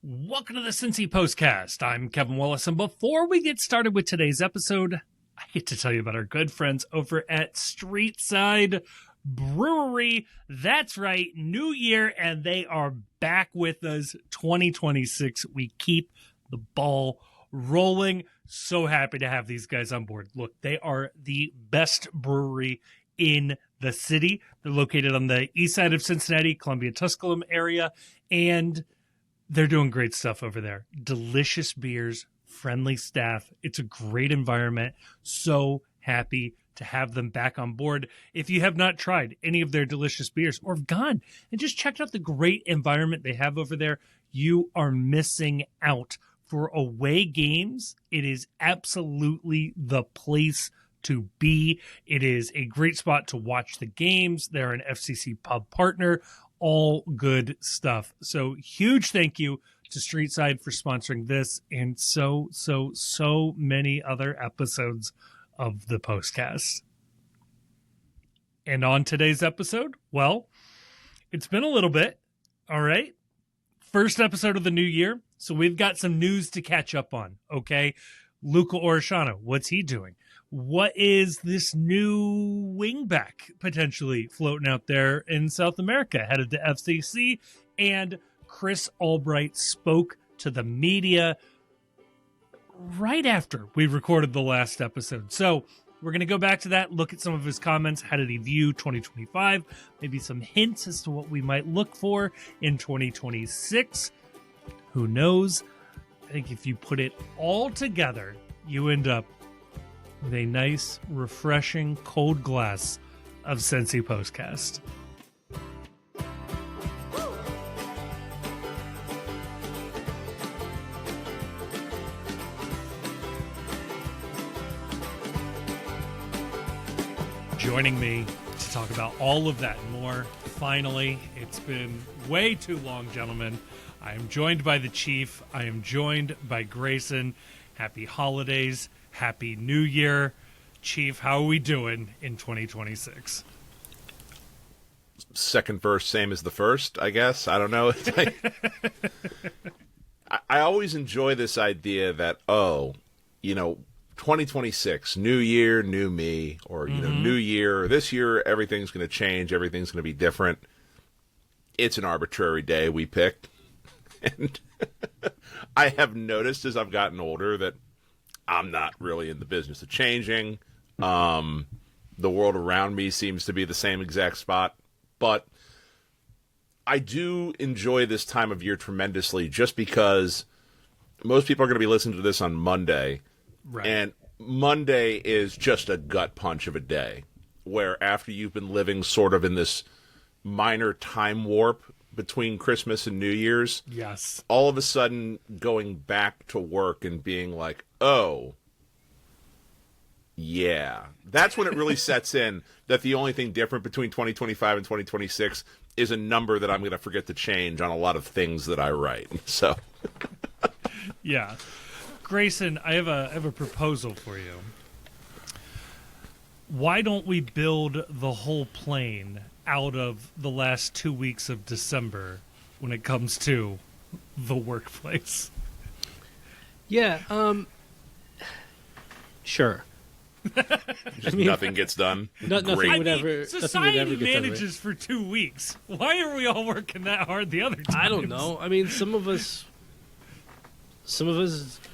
Welcome to the Cincy Postcast. I'm Kevin Wallace, and before we get started with today's episode, I get to tell you about our good friends over at Streetside Brewery. That's right, new year, and they are back with us 2026. We keep the ball rolling. So happy to have these guys on board. Look, they are the best brewery in the city. They're located on the east side of Cincinnati, Columbia-Tusculum area, and they're doing great stuff over there. Delicious beers, friendly staff. It's a great environment. So happy to have them back on board. If you have not tried any of their delicious beers or have gone and just checked out the great environment they have over there, you are missing out. For away games, it is absolutely the place to be. It is a great spot to watch the games. They're an FCC pub partner. All good stuff. So huge thank you to Streetside for sponsoring this and so many other episodes of the Postcast. And on today's episode, well, it's been a little bit, all right? First episode of the new year, so we've got some news to catch up on, okay? Luca Orellano, what's he doing? What is this new wingback potentially floating out there in South America, headed to FCC? And Chris Albright spoke to the media right after we recorded the last episode. So we're going to go back to that, look at some of his comments. How did he view 2025? Maybe some hints as to what we might look for in 2026. Who knows? I think if you put it all together, you end up with a nice, refreshing, cold glass of Cincy Postcast. Joining me to talk about all of that and more, finally, it's been way too long, gentlemen. I am joined by the Chief. I am joined by Grayson. Happy holidays. Happy New Year. Chief, how are we doing in 2026? Second verse, same as the first, I guess. I don't know. It's like, I always enjoy this idea that, 2026, new year, new me, or, new year, this year, everything's going to change, everything's going to be different. It's an arbitrary day we picked. And I have noticed as I've gotten older that I'm not really in the business of changing. The world around me seems to be the same exact spot. But I do enjoy this time of year tremendously just because most people are going to be listening to this on Monday. Right. And Monday is just a gut punch of a day where after you've been living sort of in this minor time warp between Christmas and New Year's, yes, all of a sudden going back to work and being like, oh, yeah. That's when it really sets in that the only thing different between 2025 and 2026 is a number that I'm going to forget to change on a lot of things that I write. So, yeah. Grayson, I have a proposal for you. Why don't we build the whole plane out of the last 2 weeks of December when it comes to the workplace? Yeah, sure. Nothing gets done. Nothing would ever. Society manages for 2 weeks. Why are we all working that hard the other times? I don't know. I mean, some of us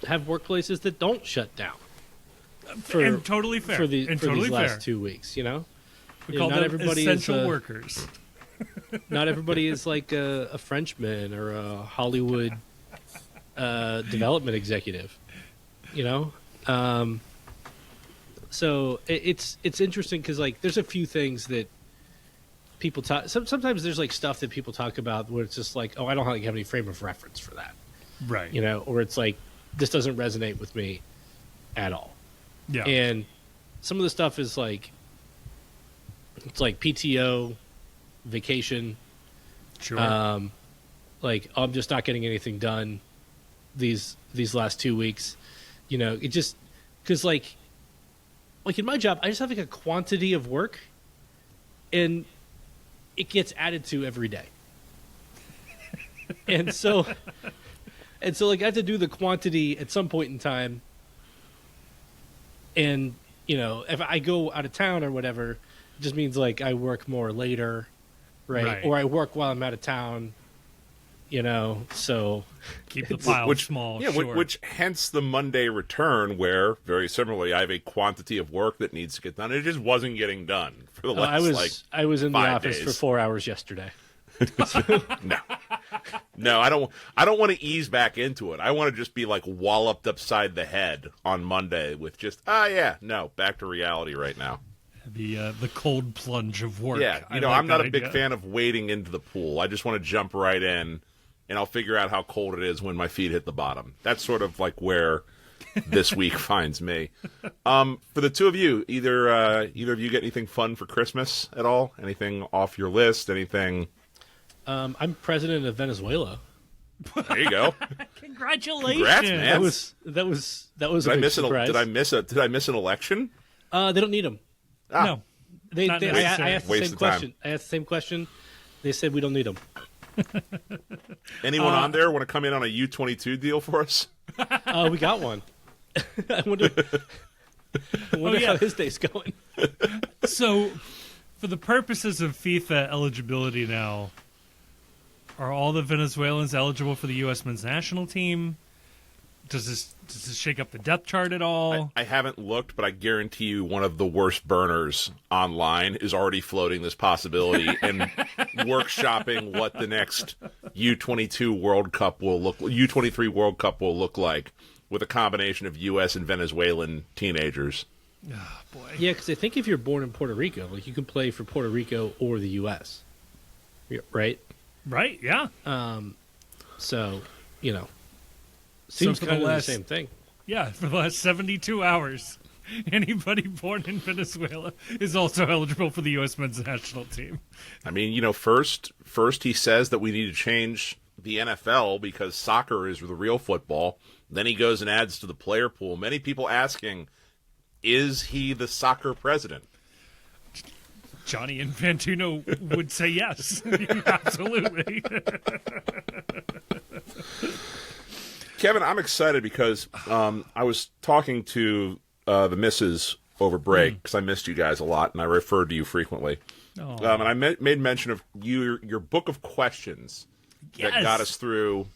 have workplaces that don't shut down. And totally fair. For these totally last fair. 2 weeks, We call them essential workers. Not everybody is like a Frenchman or a Hollywood development executive, So it's interesting because like there's a few things that people talk. Sometimes there's like stuff that people talk about where it's just like, oh, I don't have any frame of reference for that, right? Or it's like this doesn't resonate with me at all. Yeah, and some of the stuff is like it's like PTO, vacation. Sure. Like I'm just not getting anything done these last 2 weeks. It just because like in my job, I just have like a quantity of work, and it gets added to every day. And so And so, like, I have to do the quantity at some point in time. And, you know, if I go out of town or whatever, it just means, like, I work more later, right? Or I work while I'm out of town, you know, so... Keep the pile small, yeah, sure. which hence the Monday return, where, very similarly, I have a quantity of work that needs to get done. It just wasn't getting done for the last, I was in the 5 office days. for 4 hours yesterday. No, I don't want to ease back into it. I want to just be like walloped upside the head on Monday with just back to reality right now. The cold plunge of work. Yeah, I I'm not a that big idea. fan of wading into the pool. I just want to jump right in, and I'll figure out how cold it is when my feet hit the bottom. That's sort of like where this week finds me. For the two of you, either of you get anything fun for Christmas at all? Anything off your list? Anything? I'm president of Venezuela. There you go. Congratulations. Congrats, man. That was a Did I big miss surprise. Did I miss an election? They don't need them. No. Not I necessary. asked the Waste same of time. question. I asked the same question. They said we don't need them. Anyone on there want to come in on a U-22 deal for us? We got one. I wonder how his day's going. So, for the purposes of FIFA eligibility now, are all the Venezuelans eligible for the U.S. men's national team? Does this shake up the depth chart at all? I haven't looked, but I guarantee you one of the worst burners online is already floating this possibility and workshopping what the next U-22 World Cup will look, U-23 World Cup will look like with a combination of U.S. and Venezuelan teenagers. Oh, boy. Yeah, because I think if you're born in Puerto Rico, like you can play for Puerto Rico or the U.S. Right? Right, yeah. So, you know, seems for kind of the last- same thing. Yeah, for the last 72 hours, anybody born in Venezuela is also eligible for the U.S. men's national team. I mean, first he says that we need to change the NFL because soccer is the real football. Then he goes and adds to the player pool. Many people asking, is he the soccer president? Johnny Infantino would say yes. Absolutely. Kevin, I'm excited because I was talking to the missus over break because I missed you guys a lot and I referred to you frequently. Oh. And I made mention of your book of questions that got us through,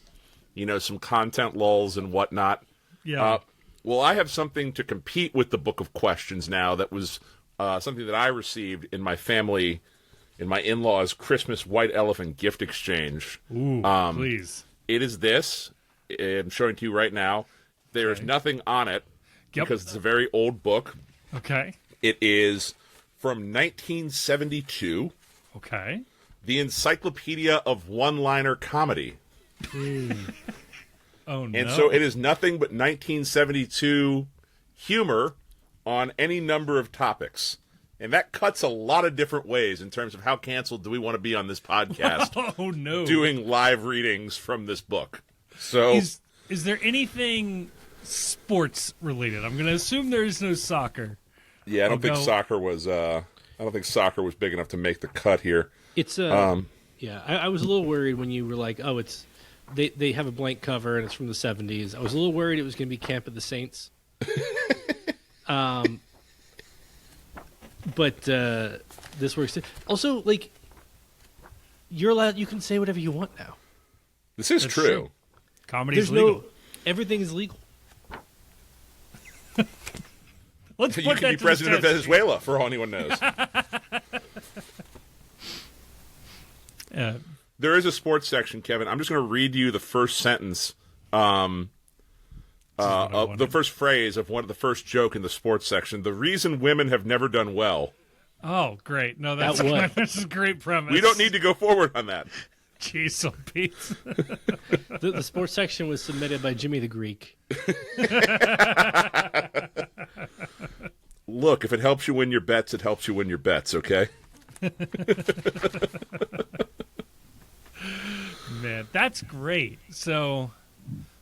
some content lulls and whatnot. Yeah. Well, I have something to compete with the book of questions now that was something that I received in my family, in my in-laws' Christmas white elephant gift exchange. Ooh, please. It is this. I'm showing it to you right now. There is nothing on it because it's a very old book. Okay. It is from 1972. Okay. The Encyclopedia of One-Liner Comedy. Oh, no. And so it is nothing but 1972 humor on any number of topics. And that cuts a lot of different ways in terms of how canceled do we want to be on this podcast Oh, no. doing live readings from this book. So Is there anything sports related? I'm going to assume there is no soccer. yeah, I don't think soccer was big enough to make the cut here. It's yeah. I was a little worried when you were like, "Oh, it's they have a blank cover and it's from the '70s." I was a little worried it was going to be Camp of the Saints. But this works too. Also, like, you're allowed. You can say whatever you want now. This is That's true. true. Comedy's There's legal. everything is legal. Let's You put can that be to president of the test. Venezuela, for all anyone knows. There is a sports section, Kevin. I'm just going to read you the first sentence, of the first phrase of the first joke in the sports section. The reason women have never done well. Oh, great. No, that's At what? that's a great premise. We don't need to go forward on that. Jeez, oh, Pete. The sports section was submitted by Jimmy the Greek. Look, if it helps you win your bets, it helps you win your bets, okay? Man, that's great. So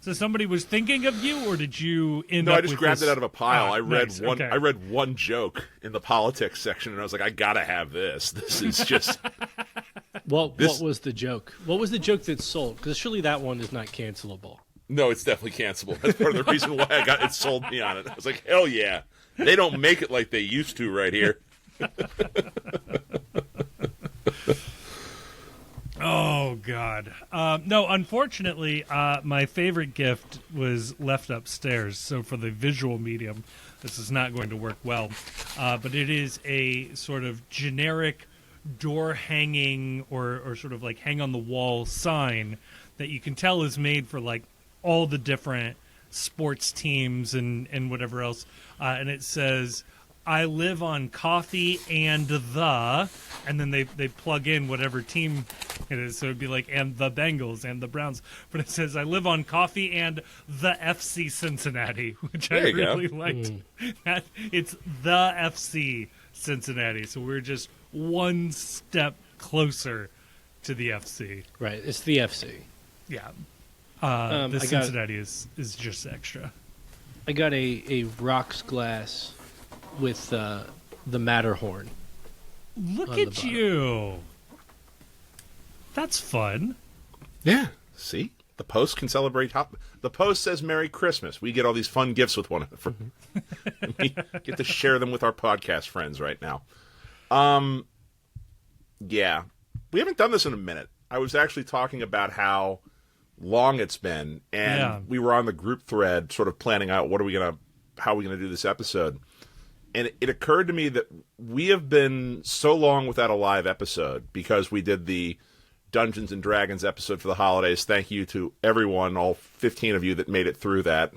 somebody was thinking of you, or did you end No, up I just with grabbed this? it out of a pile. Ah, I read nice. one. Okay. I read one joke in the politics section, and I was like, I gotta have this. This is just. What was the joke? What was the joke that sold? Because surely that one is not cancelable. No, it's definitely cancelable. That's part of the reason why it sold me on it. I was like, hell yeah. They don't make it like they used to right here. Oh, God. No, unfortunately, my favorite gift was left upstairs. So for the visual medium, this is not going to work well. But it is a sort of generic door hanging or sort of like hang on the wall sign that you can tell is made for like all the different sports teams and whatever else. And it says, I live on coffee and then they plug in whatever team it is. So it'd be like, and the Bengals and the Browns. But it says, I live on coffee and the FC Cincinnati, which I really liked. That it's the FC Cincinnati. So we're just one step closer to the FC. Right. It's the FC. Yeah. The Cincinnati is just extra. I got a rocks glass with the Matterhorn. Look at you. That's fun. Yeah. See? The Post can celebrate. The Post says Merry Christmas. We get all these fun gifts with one another. We get to share them with our podcast friends right now. Yeah. We haven't done this in a minute. I was actually talking about how long it's been, and we were on the group thread sort of planning out how are we going to do this episode. And it occurred to me that we have been so long without a live episode because we did the Dungeons and Dragons episode for the holidays. Thank you to everyone, all 15 of you that made it through that.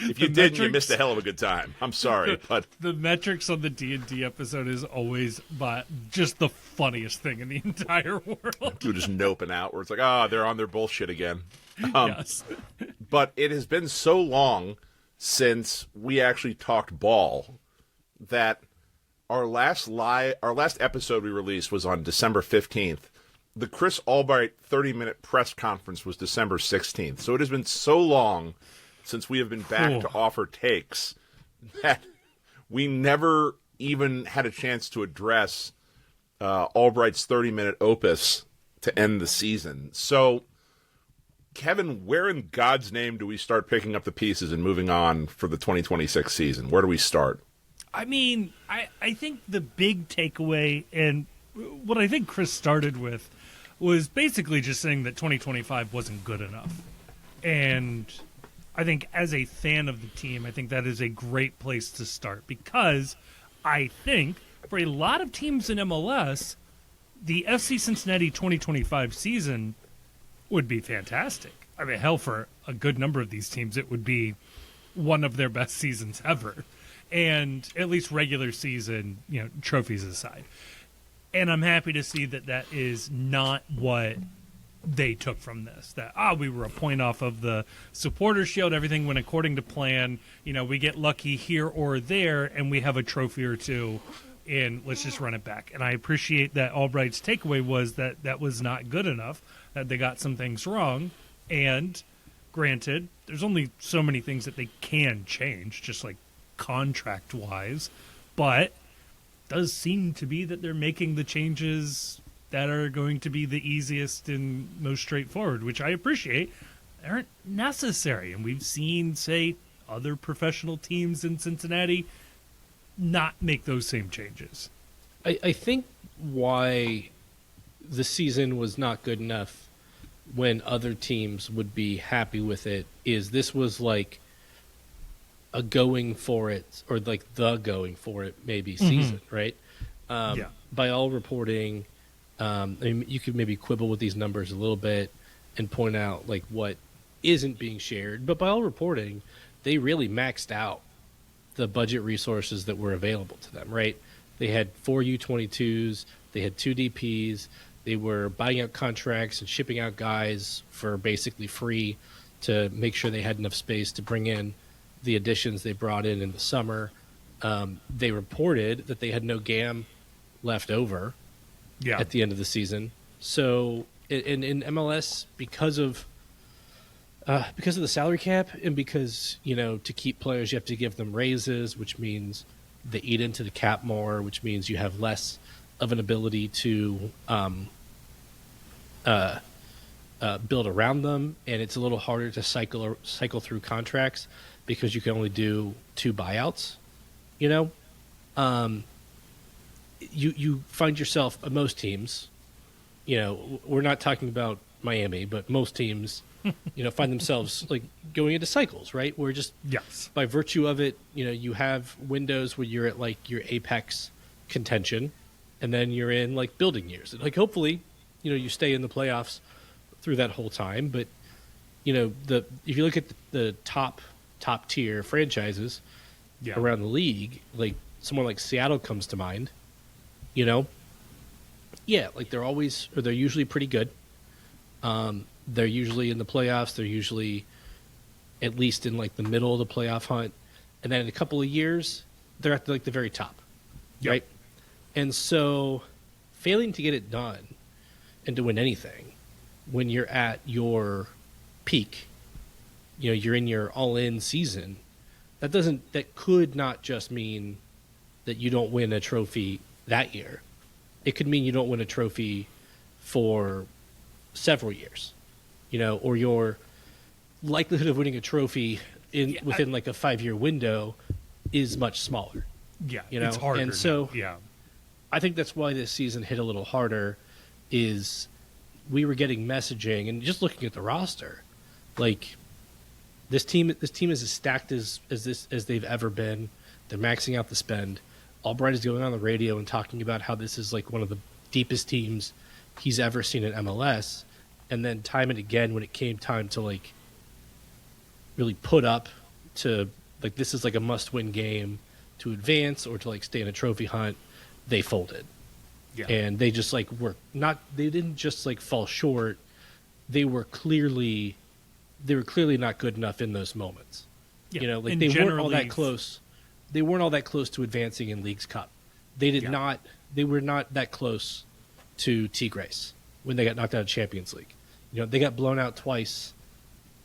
If you didn't, you missed a hell of a good time. I'm sorry, but the metrics on the D&D episode is always just the funniest thing in the entire world. You're just noping out where it's like, they're on their bullshit again. Yes. But it has been so long since we actually talked ball that our last episode we released was on December 15th. The Chris Albright 30-minute press conference was December 16th. So it has been so long since we have been back to offer takes that we never even had a chance to address Albright's 30-minute opus to end the season. So, Kevin, where in God's name do we start picking up the pieces and moving on for the 2026 season? Where do we start? I mean, I think the big takeaway, and what I think Chris started with, was basically just saying that 2025 wasn't good enough. And I think as a fan of the team, I think that is a great place to start because I think for a lot of teams in MLS, the FC Cincinnati 2025 season would be fantastic. I mean, hell, for a good number of these teams, it would be one of their best seasons ever. And at least regular season, trophies aside. And I'm happy to see that that is not what they took from this. That, we were a point off of the supporter shield. Everything went according to plan. We get lucky here or there, and we have a trophy or two, and let's just run it back. And I appreciate that Albright's takeaway was that that was not good enough, that they got some things wrong. And granted, there's only so many things that they can change, just like contract-wise. But it does seem to be that they're making the changes that are going to be the easiest and most straightforward, which I appreciate. They aren't necessary. And we've seen, say, other professional teams in Cincinnati not make those same changes. I think why the season was not good enough when other teams would be happy with it is this was like a going for it, or like the going for it maybe season, right? By all reporting, I mean, you could maybe quibble with these numbers a little bit and point out like what isn't being shared, but by all reporting, they really maxed out the budget resources that were available to them, right? They had 4 U22s, they had 2 DPs, they were buying out contracts and shipping out guys for basically free to make sure they had enough space to bring in the additions they brought in the summer. They reported that they had no GAM left over at the end of the season. So in MLS, because of the salary cap and because, to keep players, you have to give them raises, which means they eat into the cap more, which means you have less of an ability to build around them, and it's a little harder to cycle through contracts because you can only do 2 buyouts. You know, you find yourself most teams. You know, we're not talking about Miami, but most teams, you know, find themselves like going into cycles, right? Where just by virtue of it, you know, you have windows where you're at like your apex contention, and then you're in like building years. And, like hopefully, you know, you stay in the playoffs through that whole time. But you know, if you look at the top tier franchises around the league, like someone like Seattle comes to mind. You know, like they're usually pretty good. They're usually in the playoffs. They're usually at least in like the middle of the playoff hunt, and then in a couple of years, they're at like the very top, right? And so, failing to get it done and to win anything when you're at your peak, you know, you're in your all-in season. That could not just mean that you don't win a trophy that year. It could mean you don't win a trophy for several years, you know, or your likelihood of winning a trophy within like a 5-year window is much smaller. Yeah, you know, it's harder. And so, yeah, I think that's why this season hit a little harder. Is we were getting messaging and just looking at the roster, like this team is as stacked as they've ever been. They're maxing out the spend. Albright is going on the radio and talking about how this is like one of the deepest teams he's ever seen in MLS. And then time and again, when it came time to like really put up to like this is like a must-win game to advance or to like stay in a trophy hunt, they folded. Yeah. And they just like they didn't just like fall short. They were clearly not good enough in those moments. Yeah. You know, like they weren't all that close. They weren't all that close to advancing in Leagues Cup. They were not that close to Tigres when they got knocked out of Champions League. You know, they got blown out twice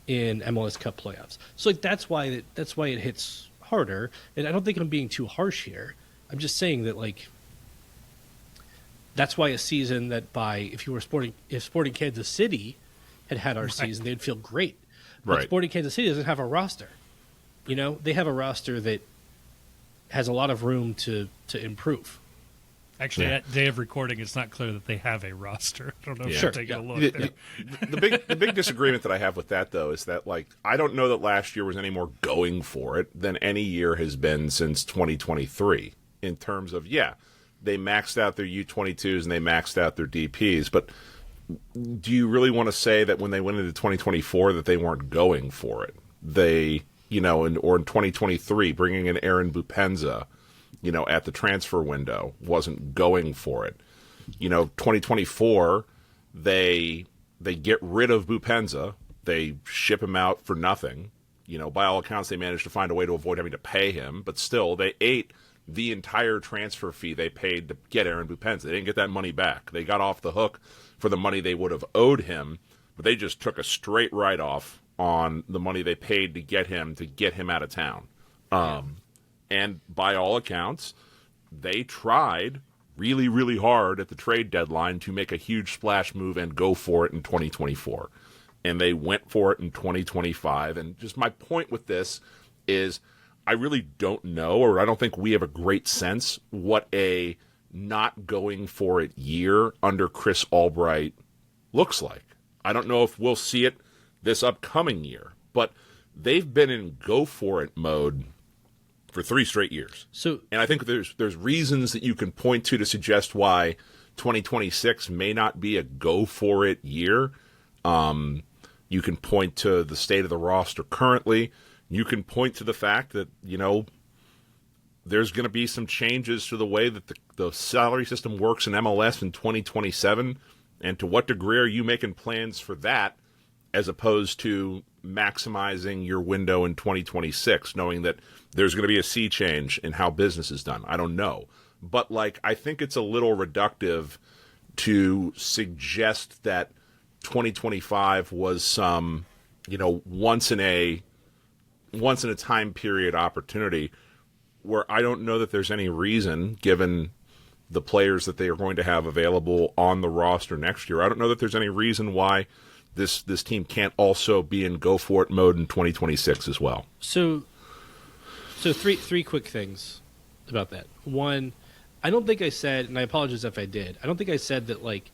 in MLS Cup playoffs. So like that's why it hits harder. And I don't think I'm being too harsh here. I'm just saying that like that's why a season that if Sporting Kansas City had our season, they'd feel great. But Sporting Kansas City doesn't have a roster. You know, they have a roster that has a lot of room to improve. Actually, at day of recording, it's not clear that they have a roster. I don't know if you're taking a look. The big disagreement that I have with that, though, is that like I don't know that last year was any more going for it than any year has been since 2023 in terms of, they maxed out their U22s and they maxed out their DPs. But do you really want to say that when they went into 2024 that they weren't going for it? They, you know, or in 2023, bringing in Aaron Bupenza, you know, at the transfer window, wasn't going for it. You know, 2024, they get rid of Bupenza. They ship him out for nothing. You know, by all accounts, they managed to find a way to avoid having to pay him. But still, they ate the entire transfer fee they paid to get Aaron Bupenza. They didn't get that money back. They got off the hook for the money they would have owed him, but they just took a straight write-off on the money they paid to get him out of town. And by all accounts, they tried really, really hard at the trade deadline to make a huge splash move and go for it in 2024. And they went for it in 2025. And just my point with this is I really don't know, or I don't think we have a great sense what a not going for it year under Chris Albright looks like. I don't know if we'll see it this upcoming year, but they've been in go for it mode for 3 straight years. And I think there's reasons that you can point to suggest why 2026 may not be a go for it year. You can point to the state of the roster currently. You can point to the fact that, you know, there's going to be some changes to the way that the salary system works in MLS in 2027. And to what degree are you making plans for that as opposed to maximizing your window in 2026, knowing that there's going to be a sea change in how business is done? I don't know. But, like, I think it's a little reductive to suggest that 2025 was some, you know, once in a time period opportunity where I don't know that there's any reason, given the players that they are going to have available on the roster next year, I don't know that there's any reason why this team can't also be in go for it mode in 2026 as well. So three quick things about that. One, I don't think I said, and I apologize if I did, I don't think I said that like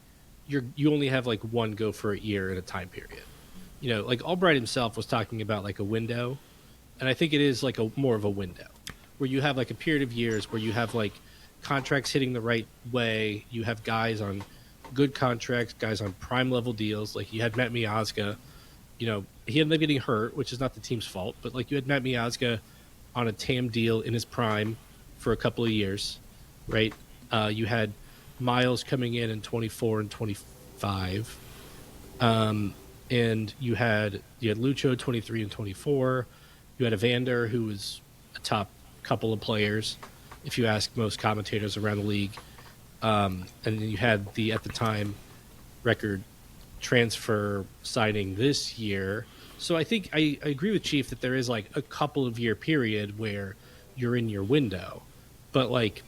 you only have like one go for a year in a time period. You know, like Albright himself was talking about like a window, and I think it is like a more of a window where you have like a period of years where you have like contracts hitting the right way. You have guys on good contracts, guys on prime level deals. Like you had Matt Miazga, you know, he ended up getting hurt, which is not the team's fault, but like you had Matt Miazga on a TAM deal in his prime for a couple of years, right? You had Miles coming in 24 and 25. And you had Lucho 23 and 24. You had Evander, who was a top couple of players, if you ask most commentators around the league. And then you had the, at the time, record transfer signing this year. So I think I agree with Chief that there is like a couple of year period where you're in your window. But like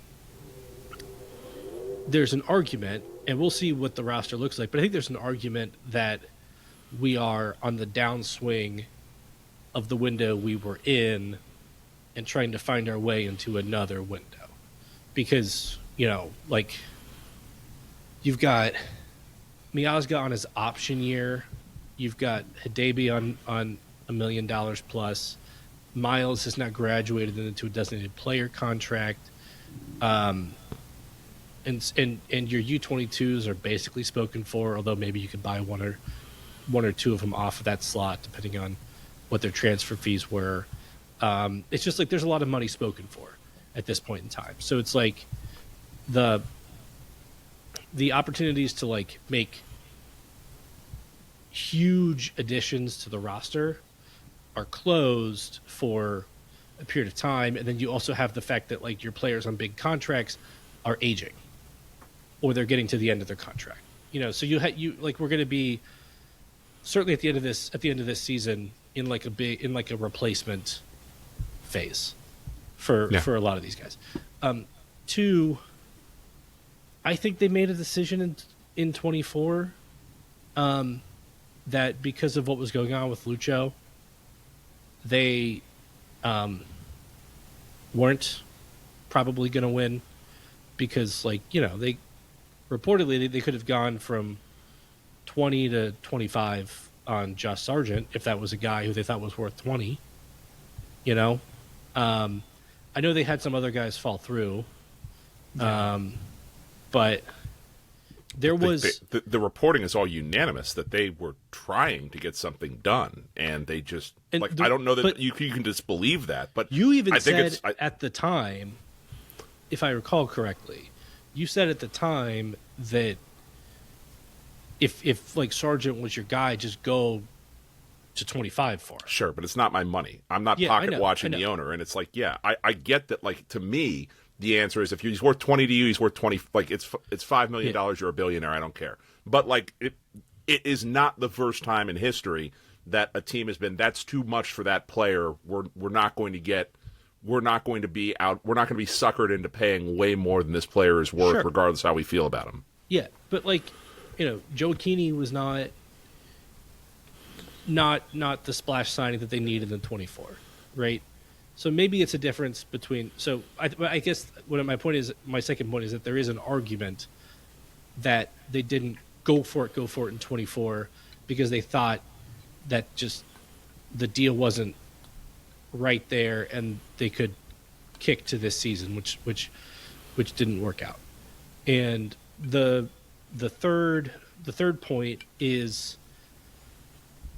there's an argument, and we'll see what the roster looks like, but I think there's an argument that we are on the downswing of the window we were in and trying to find our way into another window. Because, you know, like you've got Miazga on his option year. You've got Hidebe on $1 million plus. Miles has not graduated into a designated player contract. And your U22s are basically spoken for, although maybe you could buy one or two of them off of that slot, depending on what their transfer fees were. It's just like there's a lot of money spoken for at this point in time. So it's like the opportunities to like make huge additions to the roster are closed for a period of time, and then you also have the fact that like your players on big contracts are aging, or they're getting to the end of their contract. You know, so you like we're going to be certainly at the end of this season in like a replacement phase for a lot of these guys. Two, I think they made a decision in 24 that because of what was going on with Lucho, they weren't probably going to win, because like, you know, they reportedly they could have gone from 20 to 25 on Josh Sargent if that was a guy who they thought was worth 20. You know, I know they had some other guys fall through, but there was the reporting is all unanimous that they were trying to get something done, and they just I don't know that you can disbelieve that. But you even said at the time, if I recall correctly, you said at the time that if like Sargent was your guy, just go to 25 for him. Sure, but it's not my money. I'm not pocket watching the owner, and it's like, I get that. Like, to me, the answer is if he's worth 20 to you, he's worth 20. Like, it's $5 million. You're a billionaire. I don't care. But like, it is not the first time in history that a team has been, that's too much for that player. We're not going to be suckered into paying way more than this player is worth, regardless of how we feel about him. Yeah, but like, you know, Joe Keeney was not the splash signing that they needed in 24, right? So maybe it's a difference between. So I guess my second point is that there is an argument that they didn't go for it in 24 because they thought that just the deal wasn't right there and they could kick to this season, which didn't work out. And the third point is,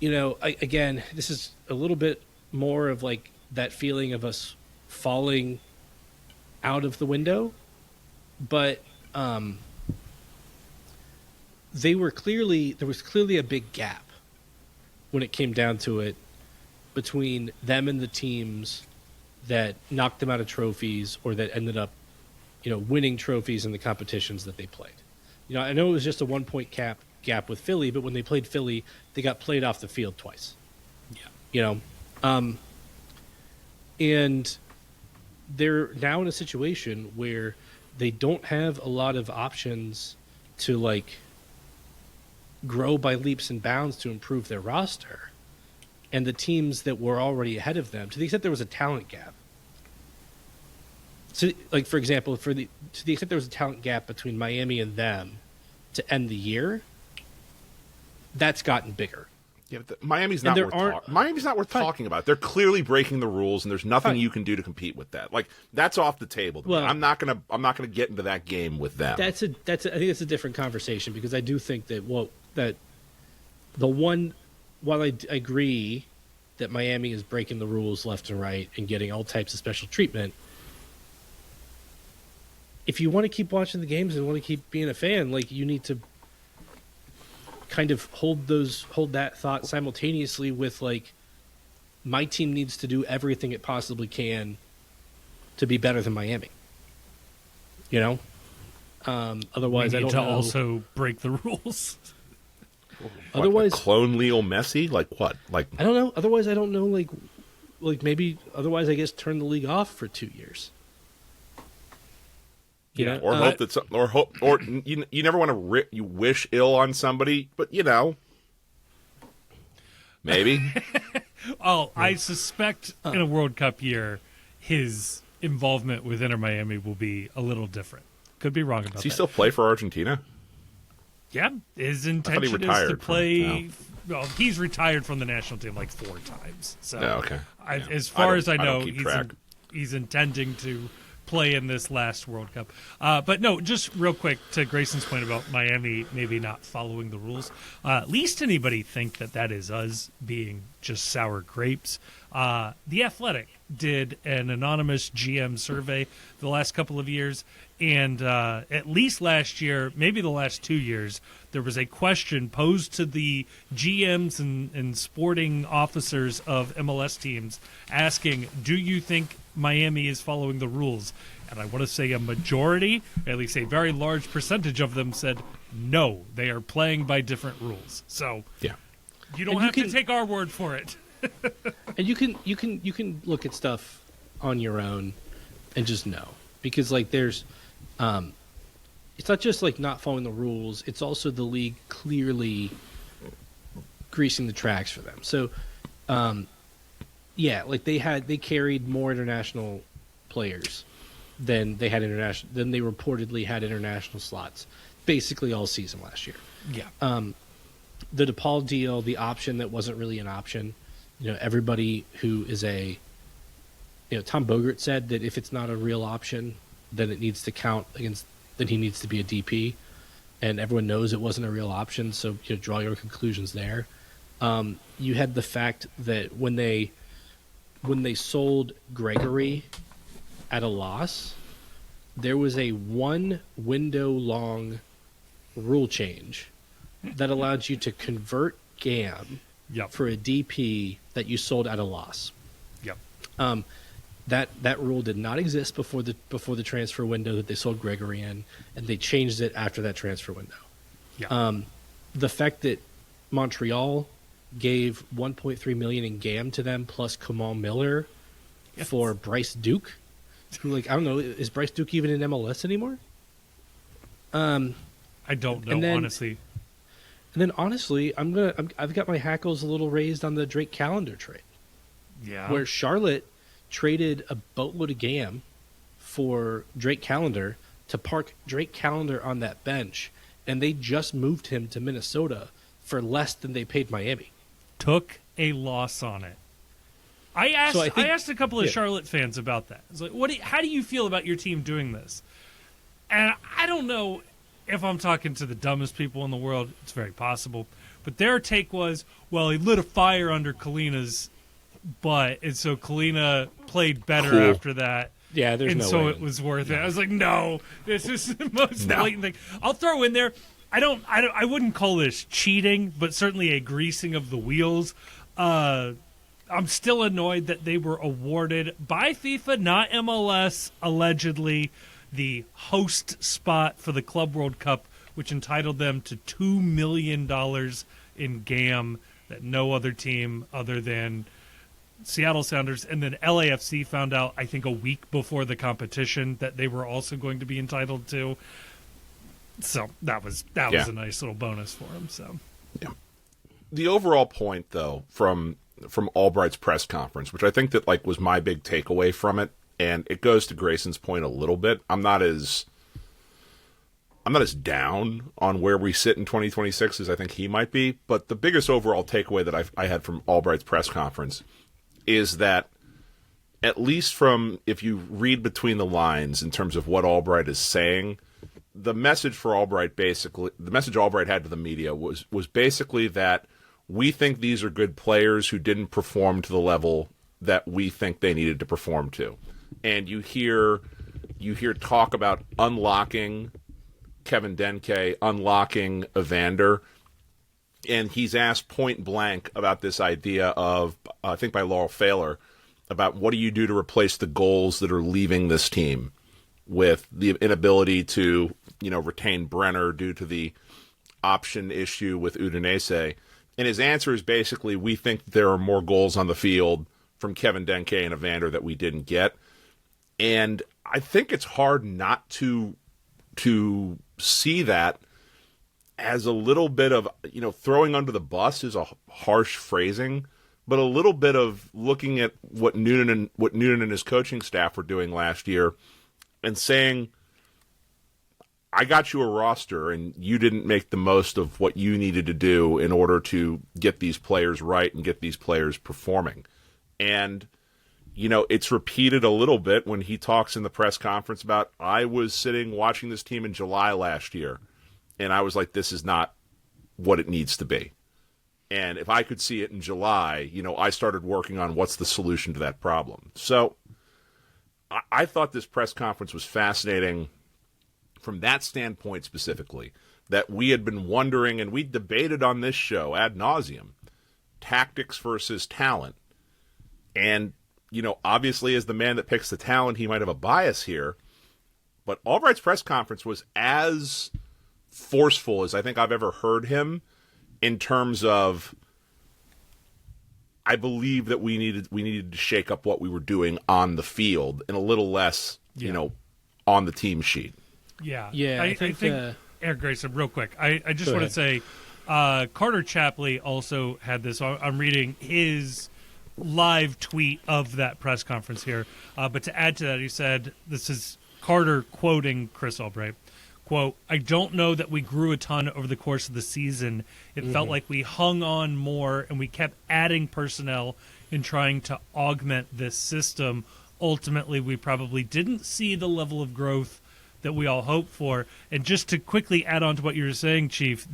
you know, again, this is a little bit more of like that feeling of us falling out of the window, but there was clearly a big gap when it came down to it between them and the teams that knocked them out of trophies or that ended up, you know, winning trophies in the competitions that they played. You know, I know it was just a 1 point gap with Philly, but when they played Philly, they got played off the field twice. Yeah. You know, and they're now in a situation where they don't have a lot of options to like grow by leaps and bounds to improve their roster, and the teams that were already ahead of them, to the extent there was a talent gap. So, like, for example, to the extent there was a talent gap between Miami and them to end the year, that's gotten bigger. Yeah, but Miami's not worth talking about. They're clearly breaking the rules, and there's nothing you can do to compete with that. Like, that's off the table. Well, I'm not gonna get into that game with them. I think it's a different conversation, because I do think that while I agree that Miami is breaking the rules left and right and getting all types of special treatment, if you want to keep watching the games and want to keep being a fan, like, you need to kind of hold that thought simultaneously with, like, my team needs to do everything it possibly can to be better than Miami. You know? Otherwise, I don't know. Also break the rules. Otherwise, clone Leo Messi? Like what? Like, I don't know. Otherwise, I don't know. Like maybe. Otherwise, I guess turn the league off for 2 years. You know? Or hope that or you never want to you wish ill on somebody, but maybe. I suspect in a World Cup year, his involvement with Inter Miami will be a little different. Could be wrong about that. Does he still play for Argentina? Yeah, his intention is to play. Well, he's retired from the national team like 4 times. So, okay. As far as I know, he's intending to play in this last World Cup. But no, just real quick to Grayson's point about Miami maybe not following the rules. Least anybody think that is us being just sour grapes. The Athletic did an anonymous GM survey the last couple of years, and at least last year, maybe the last 2 years, there was a question posed to the GMs and sporting officers of MLS teams asking, do you think Miami is following the rules? And I want to say a majority, at least a very large percentage of them said, no, they are playing by different rules. So yeah, you don't have to take our word for it. And you can look at stuff on your own and just know, because like there's it's not just like not following the rules, it's also the league clearly greasing the tracks for them. So yeah, like they carried more international players than they reportedly had international slots basically all season last year. Yeah. The DePaul deal, the option that wasn't really an option. Everybody who is Tom Bogert said that if it's not a real option, then it needs to count against, then he needs to be a DP. And everyone knows it wasn't a real option, so draw your conclusions there. You had the fact that when they sold Gregory at a loss, there was a 1 window long rule change that allowed you to convert GAM for a DP that you sold at a loss. Yep. That rule did not exist before the transfer window that they sold Gregory in, and they changed it after that transfer window. Yeah. The fact that Montreal gave $1.3 million in GAM to them plus Kamal Miller for Bryce Duke, who, like, I don't know, is Bryce Duke even in MLS anymore? I don't know, honestly. And then honestly, I've got my hackles a little raised on the Drake Callender trade. Yeah. Where Charlotte traded a boatload of GAM for Drake Callender to park Drake Callender on that bench, and they just moved him to Minnesota for less than they paid Miami. Took a loss on it. I asked a couple of Charlotte fans about that. I was like, how do you feel about your team doing this? And I don't know if I'm talking to the dumbest people in the world. It's very possible. But their take was, well, he lit a fire under Kalina's butt, and so Kalina played better after that. Yeah, there's no way. And so it was worth it. I was like, no, this is the most blatant thing. I'll throw in there, I wouldn't call this cheating, but certainly a greasing of the wheels. I'm still annoyed that they were awarded by FIFA, not MLS, allegedly, the host spot for the Club World Cup, which entitled them to $2 million in GAM that no other team other than Seattle Sounders and then LAFC found out, I think, a week before the competition that they were also going to be entitled to. So that was a nice little bonus for them. So The overall point, though, from Albright's press conference, which I think that like was my big takeaway from it, and it goes to Grayson's point a little bit. I'm not as down on where we sit in 2026 as I think he might be, but the biggest overall takeaway that I had from Albright's press conference is that, at least from if you read between the lines in terms of what Albright is saying, the message Albright had to the media was basically that we think these are good players who didn't perform to the level that we think they needed to perform to. And you hear talk about unlocking Kevin Denke, unlocking Evander, and he's asked point blank about this idea of, I think by Laurel Pfahler, about what do you do to replace the goals that are leaving this team with the inability to, retain Brenner due to the option issue with Udinese. And his answer is basically, we think there are more goals on the field from Kevin Denke and Evander that we didn't get. And I think it's hard not to see that as a little bit of, throwing under the bus is a harsh phrasing, but a little bit of looking at what Noonan and his coaching staff were doing last year and saying, I got you a roster and you didn't make the most of what you needed to do in order to get these players right and get these players performing. And, it's repeated a little bit when he talks in the press conference about, I was sitting watching this team in July last year, and I was like, this is not what it needs to be. And if I could see it in July, I started working on what's the solution to that problem. So I thought this press conference was fascinating from that standpoint specifically, that we had been wondering, and we debated on this show ad nauseum, tactics versus talent. And, obviously as the man that picks the talent, he might have a bias here. But Albright's press conference was as forceful as I think I've ever heard him in terms of, I believe that we needed to shake up what we were doing on the field and a little less, on the team sheet. Yeah. I think Eric Grayson, real quick. I just want to say, Carter Chapley also had this. I'm reading his live tweet of that press conference here. But to add to that, he said, this is Carter quoting Chris Albright, quote, I don't know that we grew a ton over the course of the season. It felt like we hung on more and we kept adding personnel and trying to augment this system. Ultimately, we probably didn't see the level of growth that we all hoped for. And just to quickly add on to what you were saying, Chief,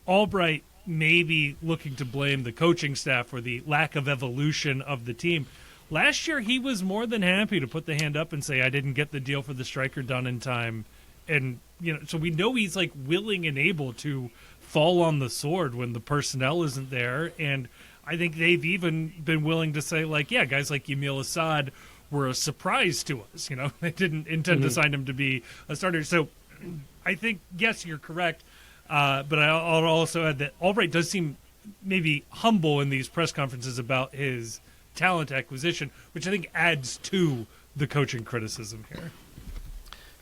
Albright may be looking to blame the coaching staff for the lack of evolution of the team. Last year, he was more than happy to put the hand up and say, I didn't get the deal for the striker done in time. And, so we know he's like willing and able to fall on the sword when the personnel isn't there. And I think they've even been willing to say, like, yeah, guys like Yamil Assad were a surprise to us. They didn't intend to sign him to be a starter. So I think, yes, you're correct. But I'll also add that Albright does seem maybe humble in these press conferences about his talent acquisition, which I think adds to the coaching criticism here.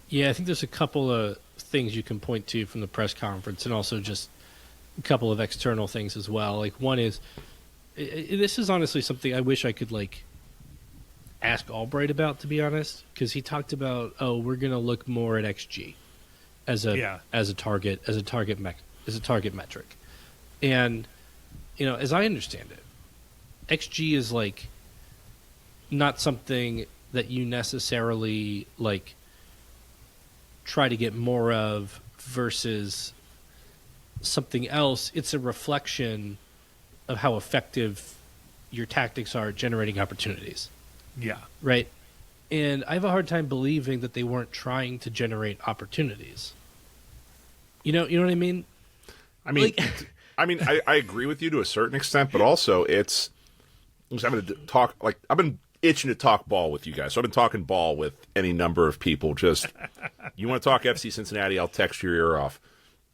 Yeah, I think there's a couple of things you can point to from the press conference and also just a couple of external things as well. Like, one is, this is honestly something I wish I could, ask Albright about, to be honest, because he talked about, we're going to look more at XG as a target metric. And, as I understand it, XG is not something that you necessarily try to get more of versus something else. It's a reflection of how effective your tactics are at generating opportunities. Yeah. Right. And I have a hard time believing that they weren't trying to generate opportunities. You know what I mean? I agree with you to a certain extent, but also I've been itching to talk ball with you guys. So I've been talking ball with any number of people. Just, you want to talk FC Cincinnati, I'll text your ear off.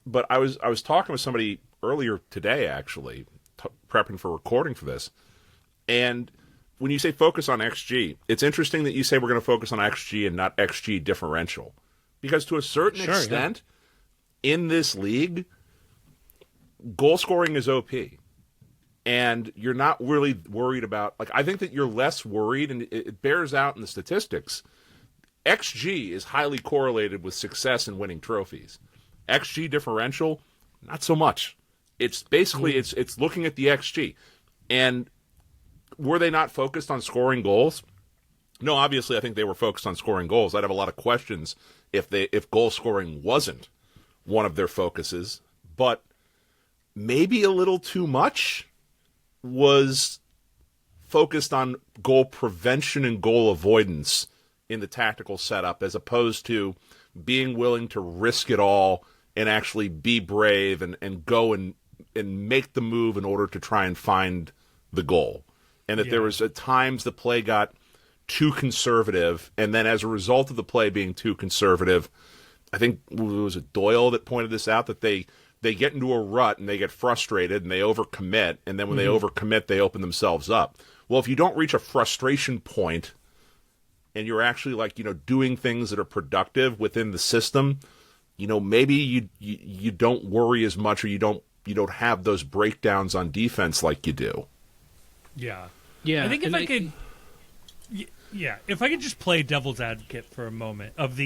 But I was talking with somebody earlier today, actually, prepping for recording for this. And when you say focus on XG, it's interesting that you say we're going to focus on XG and not XG differential. Because to a certain extent, in this league, goal scoring is OP. And you're not really worried about, like, I think that you're less worried, and it bears out in the statistics. XG is highly correlated with success in winning trophies. XG differential, not so much. It's basically, it's looking at the XG. And were they not focused on scoring goals? No, obviously I think they were focused on scoring goals. I'd have a lot of questions if goal scoring wasn't one of their focuses. But maybe a little too much was focused on goal prevention and goal avoidance in the tactical setup, as opposed to being willing to risk it all and actually be brave and go and make the move in order to try and find the goal. And that there was at times the play got too conservative, and then as a result of the play being too conservative, I think it was Doyle that pointed this out, that they get into a rut and they get frustrated and they overcommit, and then when they overcommit, they open themselves up. Well, if you don't reach a frustration point and you're actually, like, doing things that are productive within the system, maybe you don't worry as much, or you don't have those breakdowns on defense like you do. Yeah. Yeah. I think if I could just play devil's advocate for a moment of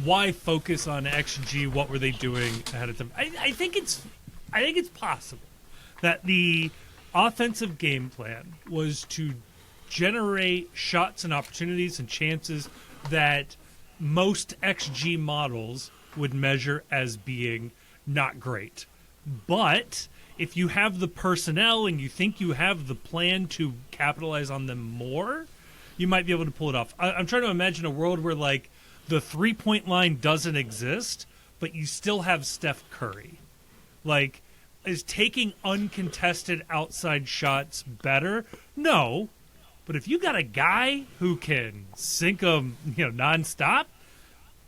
why focus on XG? What were they doing ahead of time? I think it's possible that the offensive game plan was to generate shots and opportunities and chances that most XG models would measure as being not great. But if you have the personnel and you think you have the plan to capitalize on them more, you might be able to pull it off. I'm trying to imagine a world where, like, the three-point line doesn't exist, but you still have Steph Curry. Like, is taking uncontested outside shots better? No. But if you got a guy who can sink them, nonstop,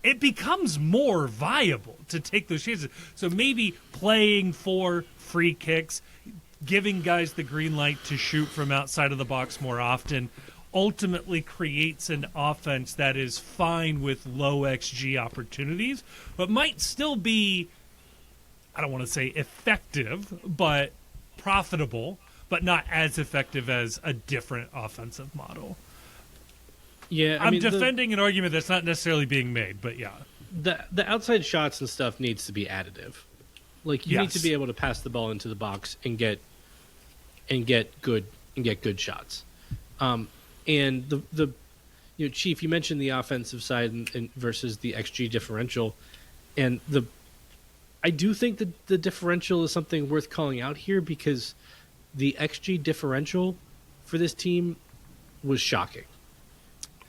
it becomes more viable to take those chances. So maybe playing for free kicks, giving guys the green light to shoot from outside of the box more often, ultimately creates an offense that is fine with low XG opportunities, but might still be, I don't want to say effective, but profitable, but not as effective as a different offensive model. Yeah, I'm defending an argument that's not necessarily being made, but yeah. The outside shots and stuff needs to be additive. Like, you need to be able to pass the ball into the box and get good shots. And the Chief, you mentioned the offensive side and versus the XG differential, and I do think that the differential is something worth calling out here, because the XG differential for this team was shocking.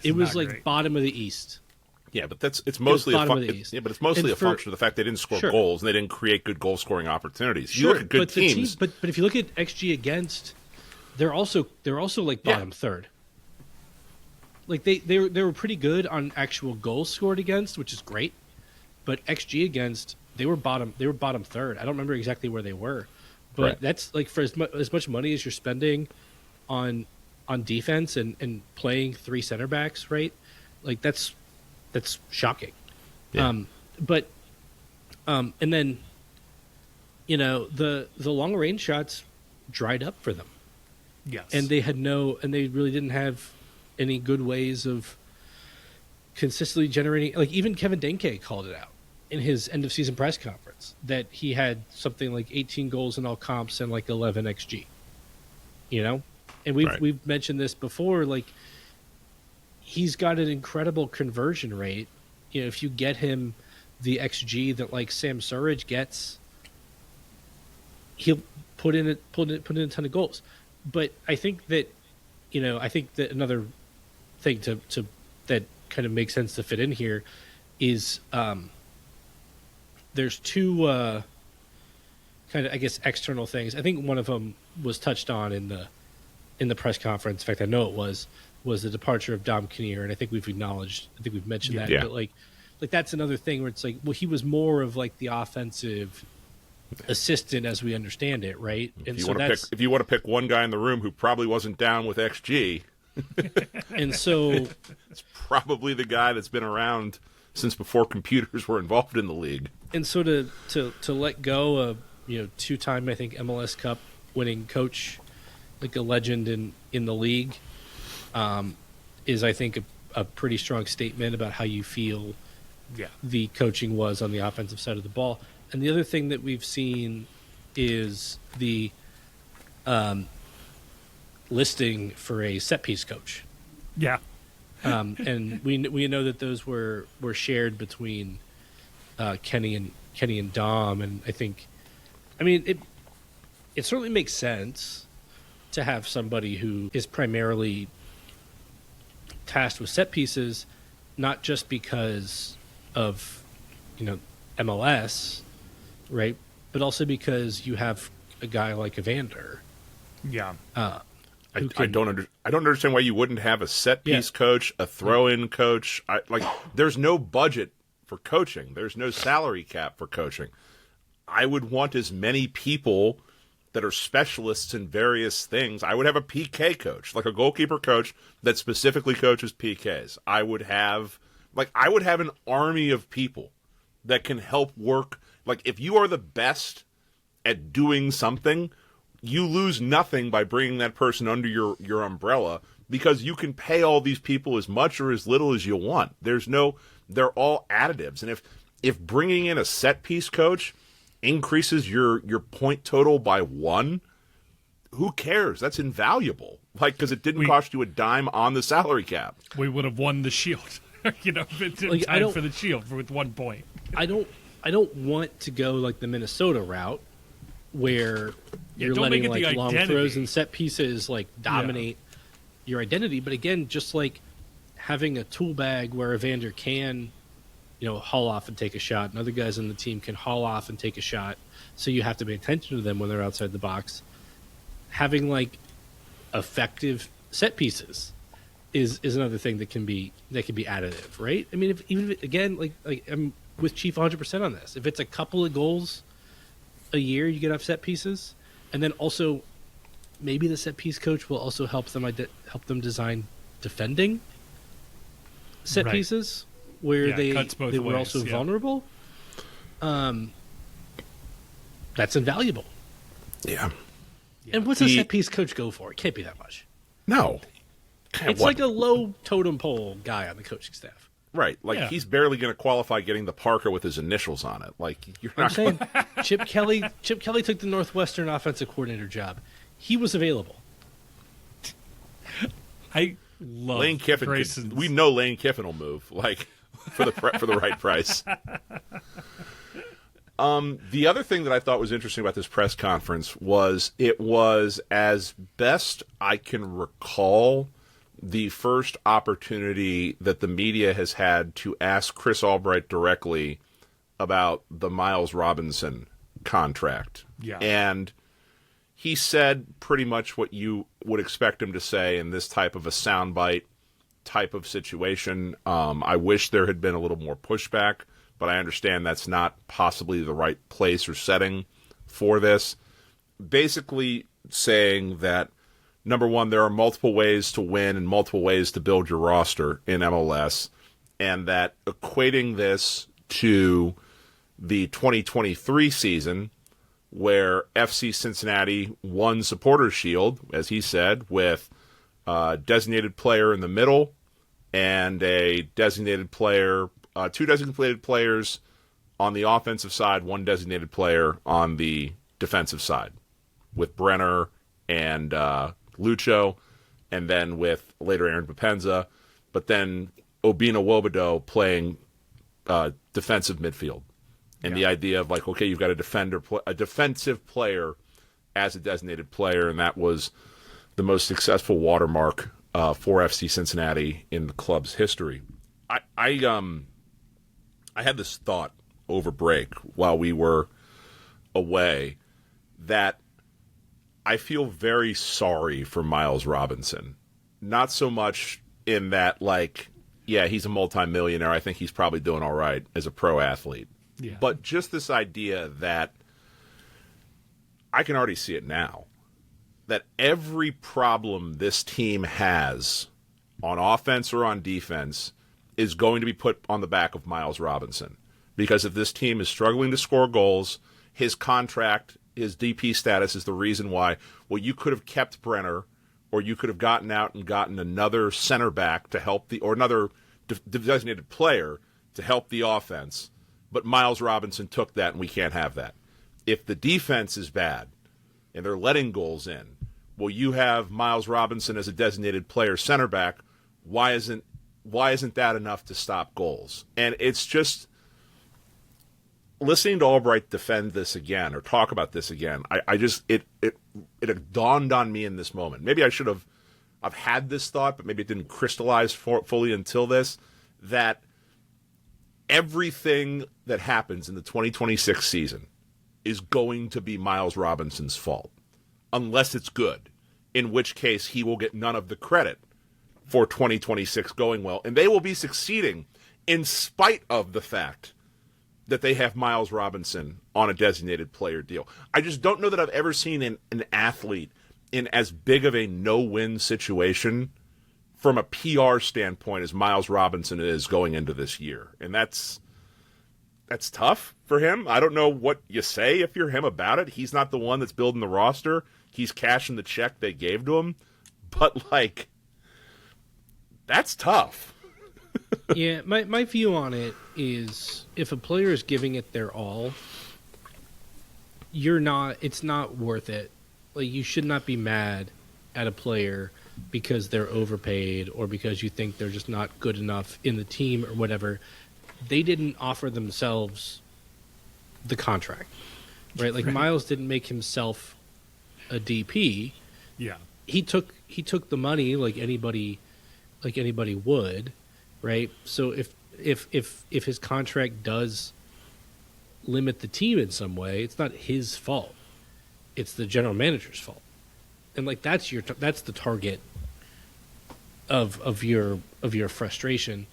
It was like great. Bottom of the East. Yeah, but it's mostly a function of the fact they didn't score goals and they didn't create good goal scoring opportunities. You look at good teams, but if you look at XG against, they're also like bottom third. Like they were pretty good on actual goals scored against, which is great. But XG against, they were bottom third. I don't remember exactly where they were, but that's like for as much money as you're spending on defense and playing three center backs, right? Like that's shocking. Yeah. And then the long range shots dried up for them. Yes. And they really didn't have any good ways of consistently generating. Like, even Kevin Denke called it out in his end of season press conference that he had something like 18 goals in all comps and like 11 XG. And we've mentioned this before. Like, he's got an incredible conversion rate. If you get him the XG that like Sam Surridge gets, he'll put in a ton of goals. But I think that another thing to that kind of makes sense to fit in here is there's two kind of, I guess, external things. I think one of them was touched on in the press conference. In fact, I know it was the departure of Dom Kinnear, and I think we've mentioned that. Yeah. But like that's another thing where it's like, well, he was more of like the offensive assistant as we understand it, right? And if you want to pick one guy in the room who probably wasn't down with XG, and so it's probably the guy that's been around since before computers were involved in the league. And so to let go of, two-time, I think, MLS Cup winning coach, like a legend in the league, is, I think, a pretty strong statement about how you feel the coaching was on the offensive side of the ball. And the other thing that we've seen is the listing for a set-piece coach. Yeah. And we know that those were shared between Kenny and Dom, and it certainly makes sense to have somebody who is primarily tasked with set pieces, not just because of MLS, right? But also because you have a guy like Evander. Yeah. I don't understand why you wouldn't have a set piece coach, a throw-in coach. There's no budget for coaching. There's no salary cap for coaching. I would want as many people that are specialists in various things. I would have a PK coach, like a goalkeeper coach that specifically coaches PKs. I would have an army of people that can help work. Like, if you are the best at doing something, you lose nothing by bringing that person under your umbrella, because you can pay all these people as much or as little as you want. They're all additives. And if bringing in a set piece coach increases your point total by 1, who cares? That's invaluable. Because it didn't cost you a dime on the salary cap. We would have won the Shield. It's time for the Shield with 1 point. I don't want to go like the Minnesota route, where you're letting like long throws and set pieces like dominate your identity. But again, just like having a tool bag where Evander can, haul off and take a shot, and other guys on the team can haul off and take a shot. So you have to pay attention to them when they're outside the box. Having like effective set pieces is another thing that can be additive, right? I mean, again, I'm with Chief 100% on this. If it's a couple of goals a year you get off set pieces, and then also maybe the set piece coach will also help them design defending set pieces where they were also vulnerable. That's invaluable. Yeah. And what's a set piece coach go for? It can't be that much. No. It's like a low totem pole guy on the coaching staff. Right. He's barely going to qualify getting the Parker with his initials on it. You're not saying Chip Kelly took the Northwestern offensive coordinator job. He was available. I love Lane Kiffin. We know Lane Kiffin will move for the right price. The other thing that I thought was interesting about this press conference was it was, as best I can recall, the first opportunity that the media has had to ask Chris Albright directly about the Miles Robinson contract. Yeah. And he said pretty much what you would expect him to say in this type of a soundbite type of situation. I wish there had been a little more pushback, but I understand that's not possibly the right place or setting for this. Basically saying that, number one, there are multiple ways to win and multiple ways to build your roster in MLS, and that equating this to the 2023 season, where FC Cincinnati won Supporters' Shield, as he said, with a designated player in the middle and a designated player, 2 designated players on the offensive side, 1 designated player on the defensive side, with Brenner and Lucho, and then with later Aaron Papenza, but then Obina Wobodo playing defensive midfield. And the idea of okay, you've got a defensive player as a designated player, and that was the most successful watermark for FC Cincinnati in the club's history. I had this thought over break while we were away that I feel very sorry for Miles Robinson. Not so much in that, he's a multimillionaire. I think he's probably doing all right as a pro athlete. Yeah. But just this idea that I can already see it now, that every problem this team has on offense or on defense is going to be put on the back of Miles Robinson. Because if this team is struggling to score goals, his contract, his DP status is the reason why. Well, you could have kept Brenner, or you could have gotten out and gotten another center back to help or another designated player to help the offense. But Miles Robinson took that, and we can't have that. If the defense is bad and they're letting goals in, well, you have Miles Robinson as a designated player center back. Why isn't that enough to stop goals? And it's just listening to Albright defend this again or talk about this again. It dawned on me in this moment. Maybe I've had this thought, but maybe it didn't crystallize fully until this, that everything that happens in the 2026 season is going to be Miles Robinson's fault, unless it's good, in which case he will get none of the credit for 2026 going well. And they will be succeeding in spite of the fact that they have Miles Robinson on a designated player deal. I just don't know that I've ever seen an athlete in as big of a no-win situation from a PR standpoint as Miles Robinson is going into this year. And that's tough for him. I don't know what you say if you're him about it. He's not the one that's building the roster. He's cashing the check they gave to him. But, that's tough. Yeah, my view on it is if a player is giving it their all, it's not worth it. You should not be mad at a player because they're overpaid or because you think they're just not good enough in the team or whatever. They didn't offer themselves the contract, right? Miles didn't make himself a DP. Yeah. He took the money like anybody would, right? So if his contract does limit the team in some way, it's not his fault. It's the general manager's fault. And that's the target of your frustration.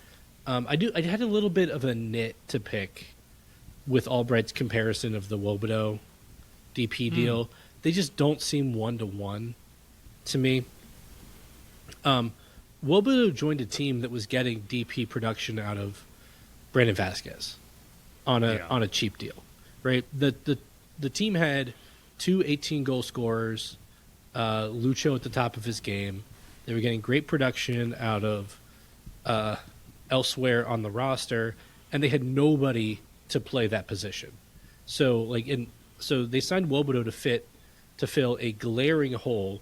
I had a little bit of a nit to pick with Albright's comparison of the Wobodeau DP deal. They just don't seem one-to-one to me. Wobodeau joined a team that was getting DP production out of Brandon Vasquez on a cheap deal, right? The team had 2 18-goal scorers, Lucho at the top of his game. They were getting great production out of elsewhere on the roster, and they had nobody to play that position. So so they signed Wobodeau to fill a glaring hole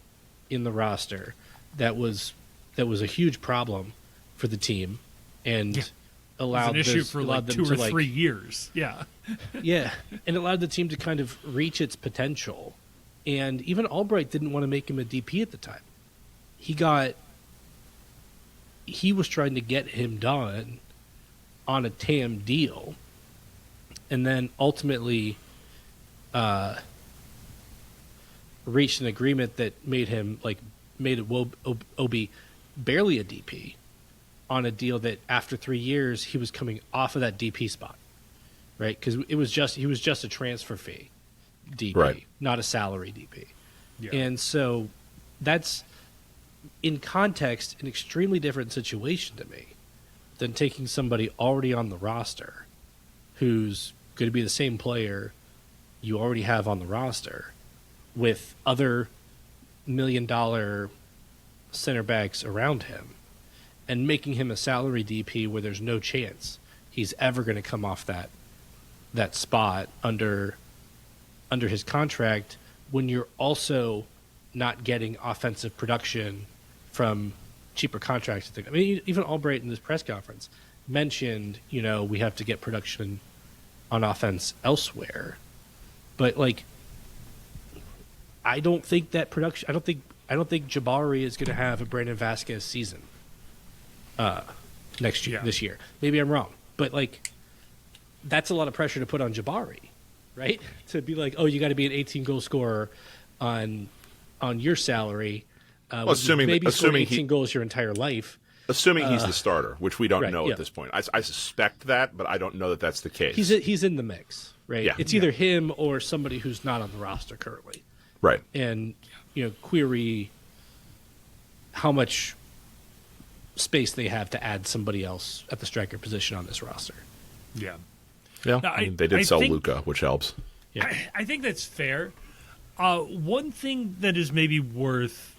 in the roster that was a huge problem for the team, and allowed an issue for allowed them 2 or to 3 years. Yeah. Yeah, and allowed the team to kind of reach its potential. And even Albright didn't want to make him a DP at the time. He was trying to get him done on a TAM deal, and then ultimately reached an agreement that made Obi barely a DP on a deal that after 3 years he was coming off of that DP spot, right? Because he was just a transfer fee DP, right, not a salary DP. Yeah. And so that's, in context, an extremely different situation to me than taking somebody already on the roster who's going to be the same player you already have on the roster with other $1 million center backs around him and making him a salary DP where there's no chance he's ever going to come off that spot under his contract, when you're also not getting offensive production from cheaper contracts. I mean, even Albright in this press conference mentioned, we have to get production on offense elsewhere. But I don't think that production. I don't think Jabari is going to have a Brandon Vasquez season next year. Yeah. This year, maybe I'm wrong, but that's a lot of pressure to put on Jabari, right? To be you got to be an 18-goal scorer on your salary. Assuming 18 goals your entire life. Assuming he's the starter, which we don't know yeah. at this point. I suspect that, but I don't know that that's the case. He's in the mix, right? Yeah. It's either him or somebody who's not on the roster currently. Right. And query how much space they have to add somebody else at the striker position on this roster. Yeah. Yeah, Now, they did sell think, Luka, which helps. Yeah. I think that's fair. One thing that is maybe worth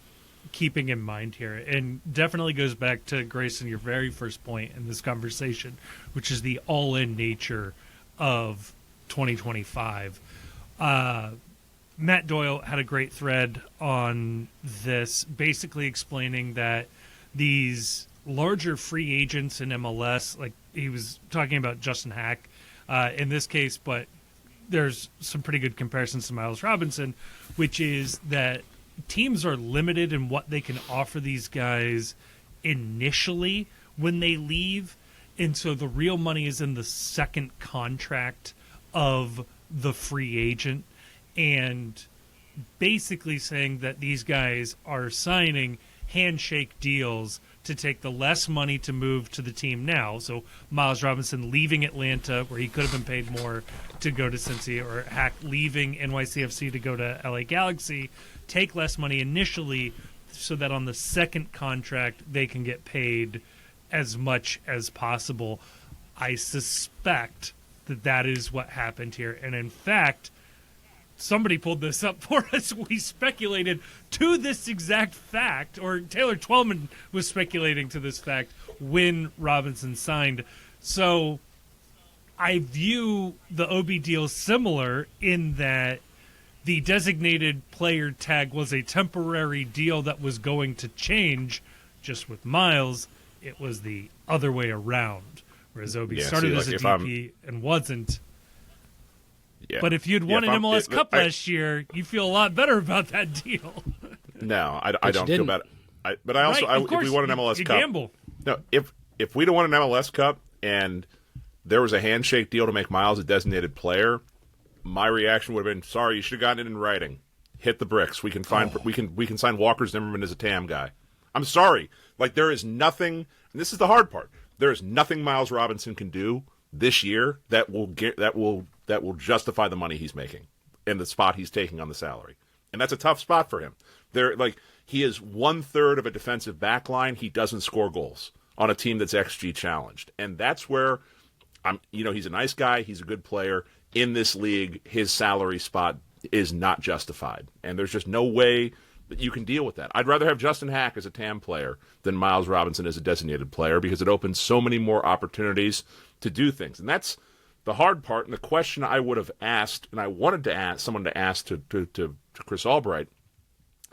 keeping in mind here, and definitely goes back to, Grayson, your very first point in this conversation, which is the all-in nature of 2025. Matt Doyle had a great thread on this, basically explaining that these larger free agents in MLS, like he was talking about Justin Hack in this case, but there's some pretty good comparisons to Miles Robinson, which is that teams are limited in what they can offer these guys initially when they leave. And so the real money is in the second contract of the free agent, and basically saying that these guys are signing handshake deals to take the less money to move to the team now. So Miles Robinson leaving Atlanta, where he could have been paid more, to go to Cincy, or Hack leaving NYCFC to go to LA Galaxy, take less money initially so that on the second contract they can get paid as much as possible. I suspect that that is what happened here. And in fact, somebody pulled this up for us. We speculated to this exact fact, or Taylor Twellman was speculating to this fact when Robinson signed. So I view the OB deal similar in that the designated player tag was a temporary deal that was going to change. Just with Miles, it was the other way around, whereas OB started as a DP and wasn't. Yeah. But if you'd won an MLS Cup last year, you feel a lot better about that deal. No, I don't feel bad. But I also, right, if we won an MLS Cup, gamble. No, if we'd have won an MLS Cup and there was a handshake deal to make Miles a designated player, my reaction would have been, sorry, you should have gotten it in writing. Hit the bricks. We can find we can sign Walker Zimmerman as a TAM guy. I'm sorry. Like, there is nothing, and this is the hard part. There is nothing Miles Robinson can do this year that will justify the money he's making and the spot he's taking on the salary. And that's a tough spot for him. He is 1/3 of a defensive back line. He doesn't score goals on a team that's XG challenged. And that's where he's a nice guy. He's a good player. In this league, his salary spot is not justified. And there's just no way that you can deal with that. I'd rather have Justin Hack as a TAM player than Miles Robinson as a designated player, because it opens so many more opportunities to do things. And that's the hard part. And the question I would have asked, and I wanted to ask someone to ask to Chris Albright,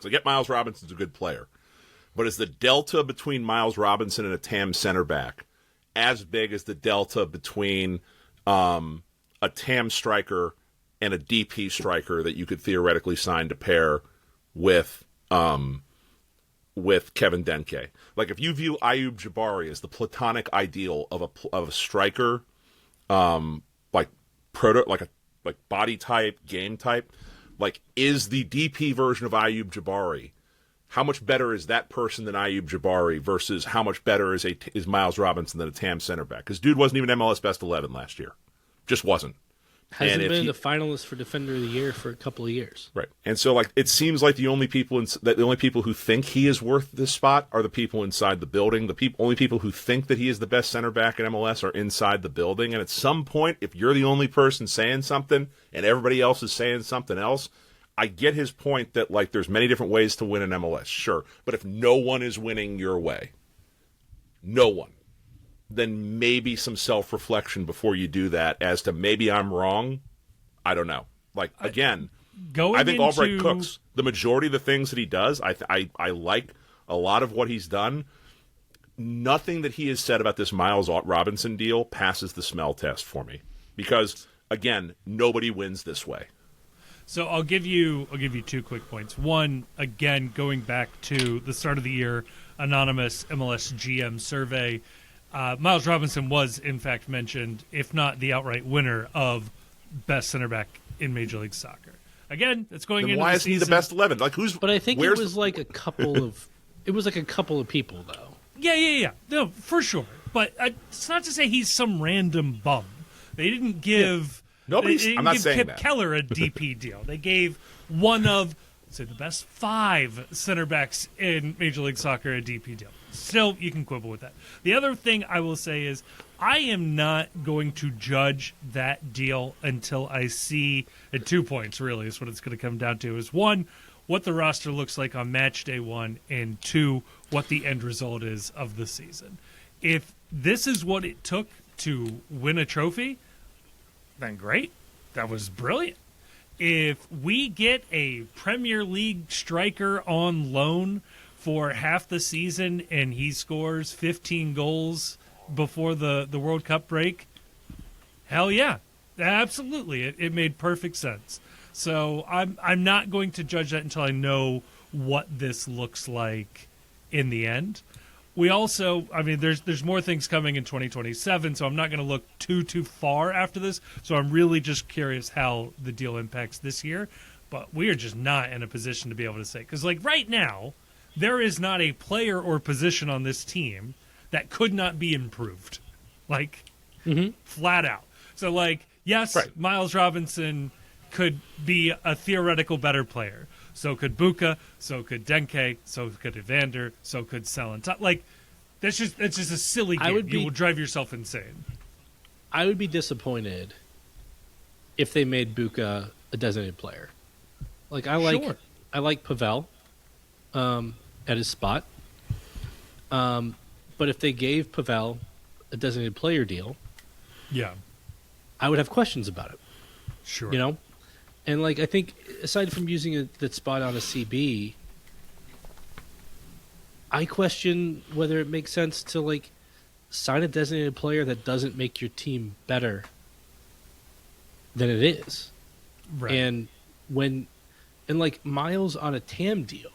so I get Miles Robinson's a good player, but is the delta between Miles Robinson and a TAM center back as big as the delta between a TAM striker and a DP striker that you could theoretically sign to pair with Kevin Denke? Like, if you view Ayoub Jabari as the platonic ideal of a striker, like body type, game type, like, is the DP version of Ayoub Jabari, how much better is that person than Ayoub Jabari versus how much better is Miles Robinson than a TAM center back? Because dude wasn't even MLS Best 11 last year. Just wasn't. Hasn't been the finalist for Defender of the Year for a couple of years. Right. And so, like, it seems like the only people who think he is worth this spot are the people inside the building. The only people who think that he is the best center back in MLS are inside the building. And at some point, if you're the only person saying something and everybody else is saying something else, I get his point that, like, there's many different ways to win in MLS. Sure. But if no one is winning your way, no one, then maybe some self-reflection before you do that as to maybe I'm wrong. I don't know. Like, again, I think Albright cooks. The majority of the things that he does, I like a lot of what he's done. Nothing that he has said about this Miles Robinson deal passes the smell test for me. Because, again, nobody wins this way. So I'll give you 2 quick points. One, again, going back to the start of the year, anonymous MLS GM survey, Miles Robinson was, in fact, mentioned, if not the outright winner of best center back in Major League Soccer. Again, it's going into the season. Why is he the best 11? Like, who's? But I think it was like a couple of people, though. Yeah. No, for sure. But it's not to say he's some random bum. They didn't give. Yeah. I'm not saying Kip that. Keller a DP deal. They gave one of, say, the best 5 center backs in Major League Soccer a DP deal. still, you can quibble with that. The other thing I will say is I am not going to judge that deal until I see, at 2 points really is what it's going to come down to, is one, what the roster looks like on match day 1, and 2, what the end result is of the season. If this is what it took to win a trophy, then great. That was brilliant. If we get a Premier League striker on loan for half the season and he scores 15 goals before the World Cup break, hell yeah. Absolutely. It made perfect sense. So I'm not going to judge that until I know what this looks like in the end. We also, I mean, there's more things coming in 2027, so I'm not going to look too far after this. So I'm really just curious how the deal impacts this year. But we are just not in a position to be able to say. Because, like, right now, there is not a player or position on this team that could not be improved. Like, flat out. So, like, yes, right. Miles Robinson could be a theoretical better player. So could Buka, so could Denke, so could Evander, so could Salentano. Like, that's just a silly game. You will drive yourself insane. I would be disappointed if they made Buka a designated player. Like, I like Pavel at his spot. But if they gave Pavel a designated player deal, I would have questions about it. Sure. You know? And, like, I think, aside from using that spot on a CB, I question whether it makes sense to, like, sign a designated player that doesn't make your team better than it is. Right. And like, Miles on a TAM deal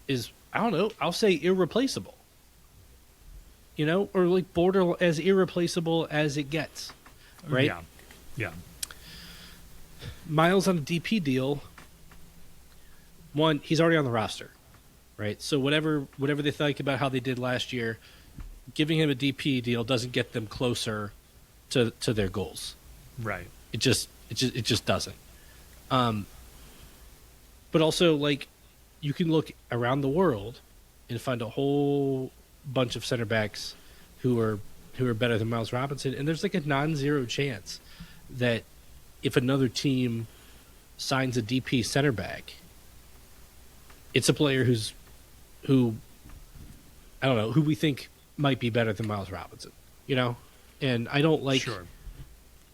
is, I don't know, I'll say irreplaceable. You know? Or, like, border as irreplaceable as it gets. Right? Yeah. Miles on a DP deal, one, he's already on the roster, right? So whatever they think about how they did last year, giving him a DP deal doesn't get them closer to their goals. Right. It just doesn't. But also, like, you can look around the world and find a whole bunch of center backs who are better than Miles Robinson, and there's like a non-zero chance that if another team signs a DP center back, it's a player who I don't know, who we think might be better than Miles Robinson, you know? And I don't like, sure.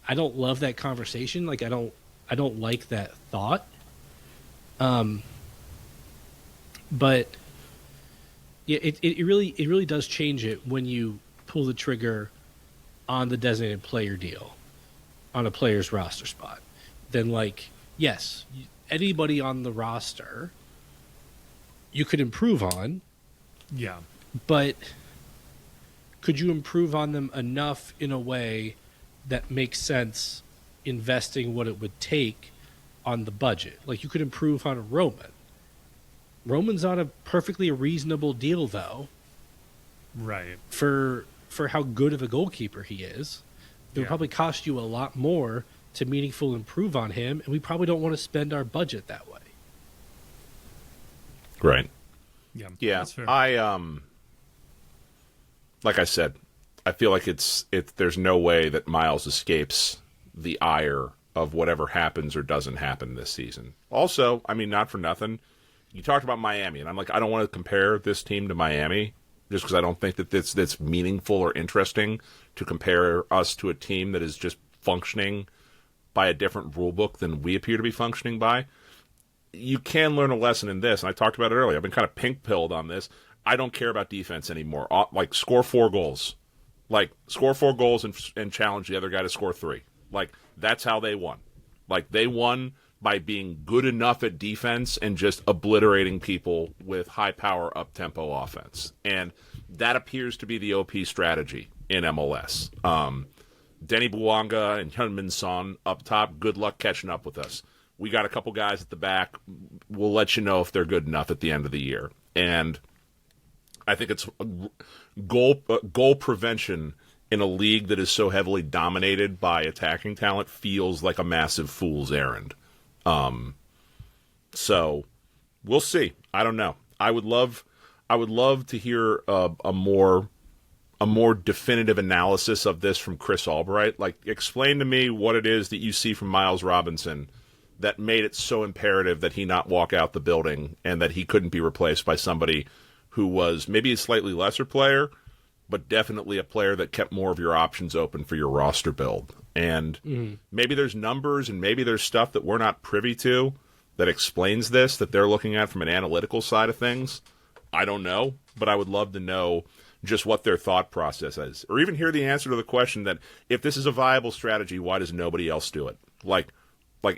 I don't love that conversation. Like, I don't like that thought. But yeah, it really does change it when you pull the trigger on the designated player deal on a player's roster spot. Then, like, yes, anybody on the roster you could improve on. Yeah. But could you improve on them enough in a way that makes sense investing what it would take on the budget? Like, you could improve on a Roman. Roman's on a perfectly reasonable deal, though. Right. For how good of a goalkeeper he is. It would probably cost you a lot more to meaningfully improve on him, and we probably don't want to spend our budget that way. Right. Yeah. That's fair. Like I said, I feel like there's no way that Miles escapes the ire of whatever happens or doesn't happen this season. Also, I mean, not for nothing, you talked about Miami, and I'm like, I don't want to compare this team to Miami just because I don't think that that's meaningful or interesting to compare us to a team that is just functioning by a different rule book than we appear to be functioning by. You can learn a lesson in this, and I talked about it earlier. I've been kind of pink-pilled on this. I don't care about defense anymore. Like, score 4 goals. Like, score 4 goals and challenge the other guy to score 3. Like, that's how they won. Like, they won by being good enough at defense and just obliterating people with high-power, up-tempo offense. And that appears to be the OP strategy in MLS. Denny Bouanga and Hyun-Min Son up top, good luck catching up with us. We got a couple guys at the back. We'll let you know if they're good enough at the end of the year. And I think it's goal prevention in a league that is so heavily dominated by attacking talent feels like a massive fool's errand. So we'll see. I don't know. I would love I would love to hear a more definitive analysis of this from Chris Albright. Like, explain to me what it is that you see from Miles Robinson that made it so imperative that he not walk out the building and that he couldn't be replaced by somebody who was maybe a slightly lesser player, but definitely a player that kept more of your options open for your roster build. And maybe there's numbers and maybe there's stuff that we're not privy to that explains this, that they're looking at from an analytical side of things. I don't know, but I would love to know just what their thought process is, or even hear the answer to the question that if this is a viable strategy, why does nobody else do it? Like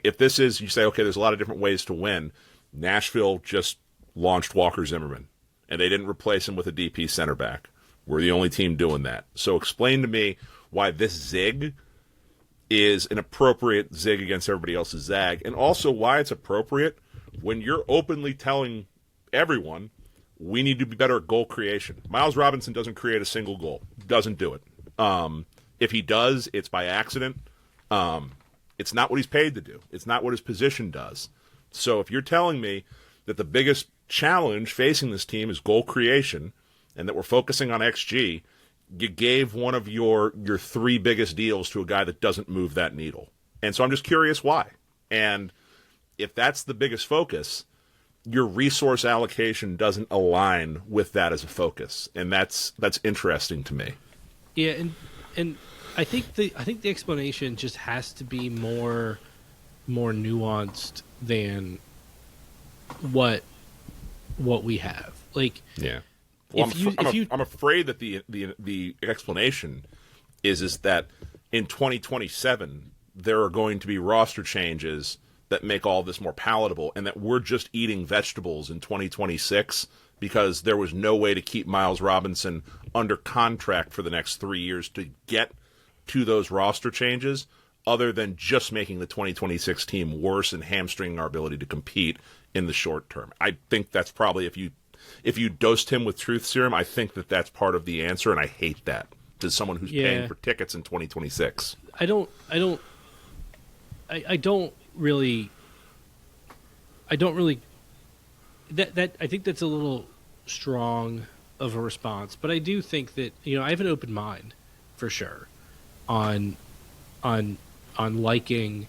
if this is, you say, okay, there's a lot of different ways to win. Nashville just launched Walker Zimmerman, and they didn't replace him with a DP center back. We're the only team doing that. So explain to me why this zig is an appropriate zig against everybody else's zag, and also why it's appropriate when you're openly telling everyone we need to be better at goal creation. Miles Robinson doesn't create a single goal. Doesn't do it. If he does, it's by accident. It's not what he's paid to do. It's not what his position does. So if you're telling me that the biggest challenge facing this team is goal creation and that we're focusing on XG, you gave one of your three biggest deals to a guy that doesn't move that needle. And so I'm just curious why. And if that's the biggest focus, your resource allocation doesn't align with that as a focus, and that's interesting to me. Yeah, and I think the explanation just has to be more nuanced than what we have. Like, yeah. Well, I'm afraid that the explanation is that in 2027 there are going to be roster changes that make all this more palatable, and that we're just eating vegetables in 2026 because there was no way to keep Miles Robinson under contract for the next 3 years to get to those roster changes, other than just making the 2026 team worse and hamstringing our ability to compete in the short term. I think that's probably, if you dosed him with truth serum, I think that's part of the answer, and I hate that to someone who's paying for tickets in 2026. I don't really that I think that's a little strong of a response, but I do think that, I have an open mind for sure on liking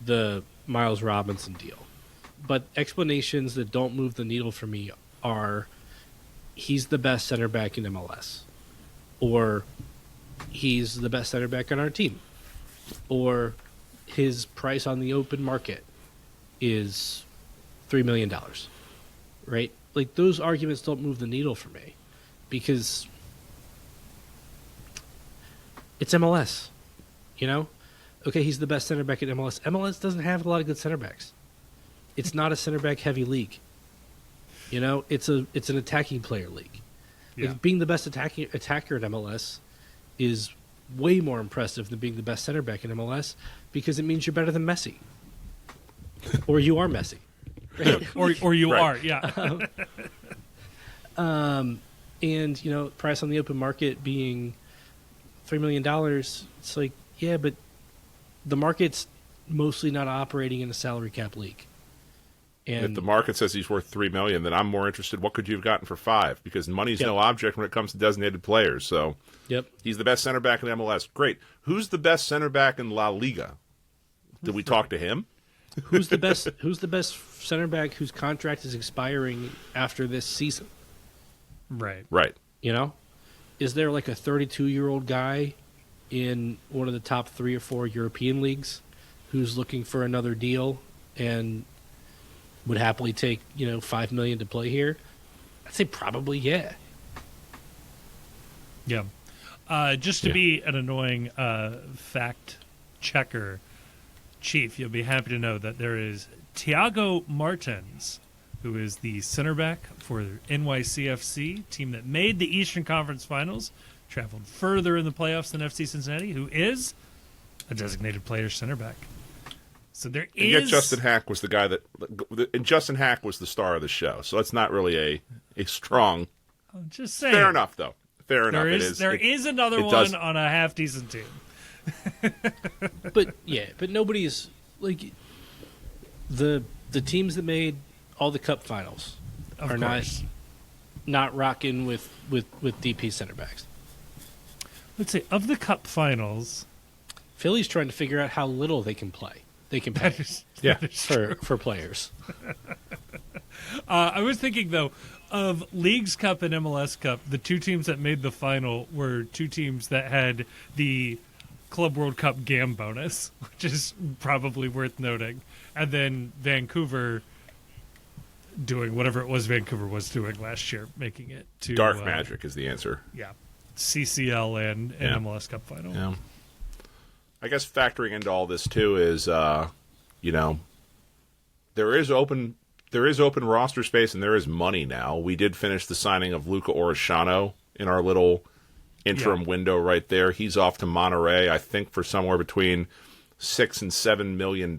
the Miles Robinson deal. But explanations that don't move the needle for me are he's the best center back in MLS, or he's the best center back on our team, or his price on the open market is $3 million, right? Like, those arguments don't move the needle for me because it's MLS, Okay, he's the best center back at MLS. MLS doesn't have a lot of good center backs. It's not a center back heavy league. It's an attacking player league. Yeah. Like, being the best attacker at MLS is way more impressive than being the best center back in MLS, because it means you're better than Messi, or you are Messi, right? or you right. are, yeah. And price on the open market being $3 million, it's like, yeah, but the market's mostly not operating in a salary cap league. And if the market says he's worth $3 million, then I'm more interested. What could you have gotten for $5 million? Because money's no object when it comes to designated players. So, he's the best center back in MLS. Great. Who's the best center back in La Liga? Did we talk to him? Who's the best? Who's the best center back whose contract is expiring after this season? Right. Is there like a 32-year-old guy in one of the top 3 or 4 European leagues who's looking for another deal and would happily take, $5 million to play here? I'd say probably, yeah. Yeah. Just to be an annoying fact checker, Chief, you'll be happy to know that there is Thiago Martins, who is the center back for NYCFC, team that made the Eastern Conference Finals, traveled further in the playoffs than FC Cincinnati, who is a designated player center back. So there is. And yet Justin Hack was the guy and Justin Hack was the star of the show. So it's not really a strong. I'm just saying. Fair enough, though. Fair enough. There is another one on a half decent team. But nobody's like the teams that made all the cup finals are not not rocking with DP center backs. Let's see, of the Cup finals, Philly's trying to figure out how little they can play. They can pay that is true. for players. I was thinking, though, of Leagues Cup and MLS Cup, the two teams that made the final were two teams that had the Club World Cup GAM bonus, which is probably worth noting. And then Vancouver doing whatever it was Vancouver was doing last year, making it to... Dark Magic is the answer. Yeah. CCL and MLS Cup final. Yeah. I guess factoring into all this, too, is, there is open roster space and there is money now. We did finish the signing of Luca Orellano in our little interim window right there. He's off to Monterey, I think, for somewhere between $6 and $7 million.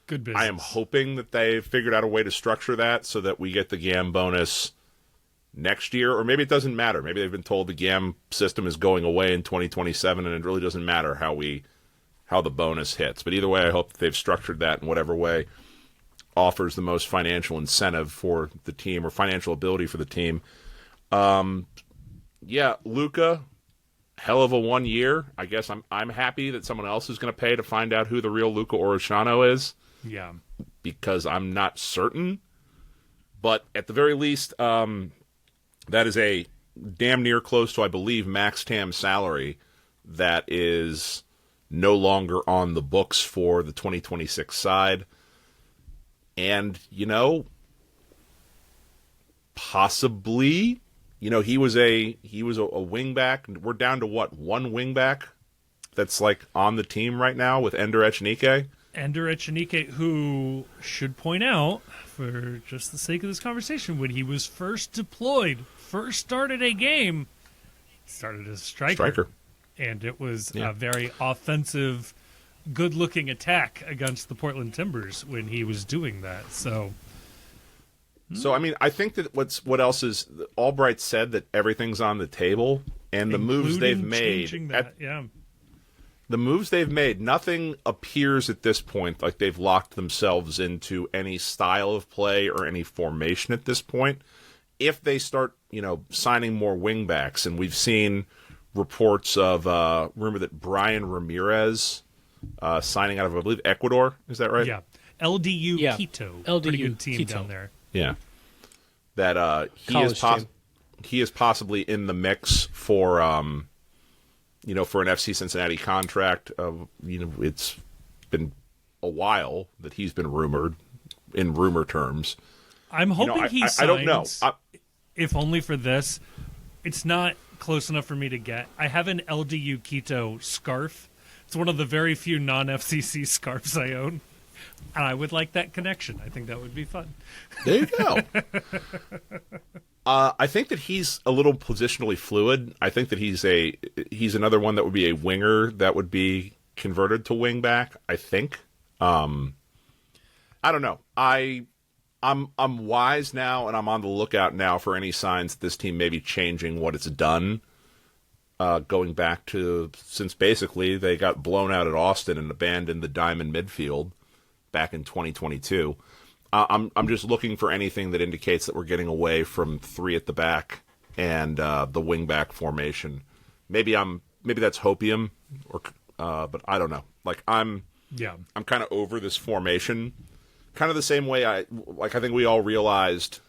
Good business. I am hoping that they figured out a way to structure that so that we get the GAM bonus next year, or maybe it doesn't matter. Maybe they've been told the GAM system is going away in 2027, and it really doesn't matter how the bonus hits. But either way, I hope that they've structured that in whatever way offers the most financial incentive for the team or financial ability for the team. Luca, hell of a 1 year. I guess I'm happy that someone else is going to pay to find out who the real Luca Orellano is. Yeah, because I'm not certain. But at the very least, that is a damn near close to, I believe, max TAM salary that is no longer on the books for the 2026 side. And, possibly, he was a wing back. We're down to what, one wing back that's like on the team right now with Ender Echenike? Ender Echenike, who should point out, for just the sake of this conversation, when he was first deployed, first started a game, started as a striker. And it was a very offensive, good-looking attack against the Portland Timbers when he was doing that. So, I mean, I think that what else is, Albright said that everything's on the table, and the moves they've made, the moves they've made, nothing appears at this point like they've locked themselves into any style of play or any formation at this point. If they start, signing more wingbacks, and we've seen reports of rumor that Brian Ramirez signing out of, I believe, Ecuador. Is that right? Yeah. LDU Quito. LDU Pretty good team Quito. down there. Yeah. That he is possibly in the mix for for an FC Cincinnati contract. It's been a while that he's been rumored in rumor terms. I'm hoping he signs. I don't know. If only for this. It's not close enough for me to get. I have an LDU Quito scarf. It's one of the very few non-FCC scarves I own. And I would like that connection. I think that would be fun. There you go. I think that he's a little positionally fluid. I think that he's another one that would be a winger that would be converted to wing back, I think. I don't know. I'm wise now, and I'm on the lookout now for any signs that this team may be changing what it's done. Going back to since basically they got blown out at Austin and abandoned the diamond midfield back in 2022. I'm just looking for anything that indicates that we're getting away from three at the back and the wing back formation. Maybe that's hopium, but I don't know. Like I'm kind of over this formation. Kind of the same way I think we all realized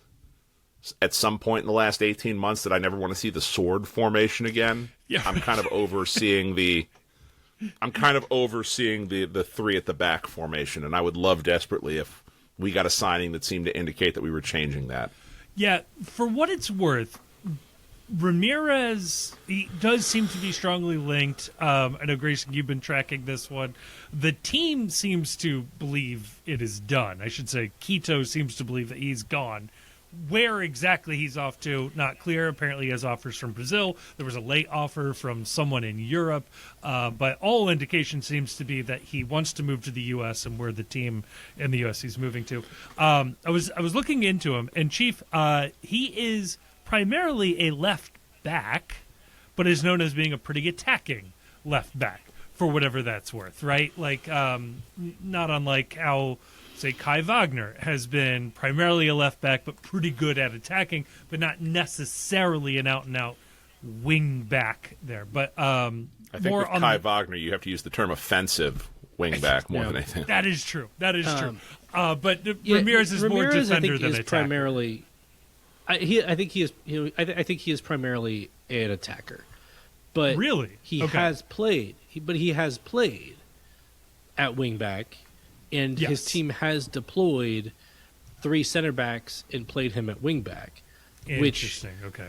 at some point in the last 18 months that I never want to see the sword formation again. Yeah. I'm kind of overseeing the three at the back formation, and I would love desperately if we got a signing that seemed to indicate that we were changing that. Yeah, for what it's worth, Ramirez, he does seem to be strongly linked. I know, Grayson, you've been tracking this one. The team seems to believe it is done. I should say Quito seems to believe that he's gone. Where exactly he's off to, not clear. Apparently he has offers from Brazil. There was a late offer from someone in Europe. But all indication seems to be that he wants to move to the U.S. and where the team in the U.S. he's moving to. I was looking into him, and Chief, he is primarily a left back, but is known as being a pretty attacking left back, for whatever that's worth, right? Like, not unlike how say Kai Wagner has been primarily a left back, but pretty good at attacking, but not necessarily an out and out wing back there. But I think more with on Kai Wagner, you have to use the term offensive wing back more than anything. That is true. That is true. But Ramirez is more defender than attacker. Primarily, I think he is primarily an attacker. But really, he has played. He has played at wing back, and his team has deployed 3 center backs and played him at wing back. Interesting. Okay.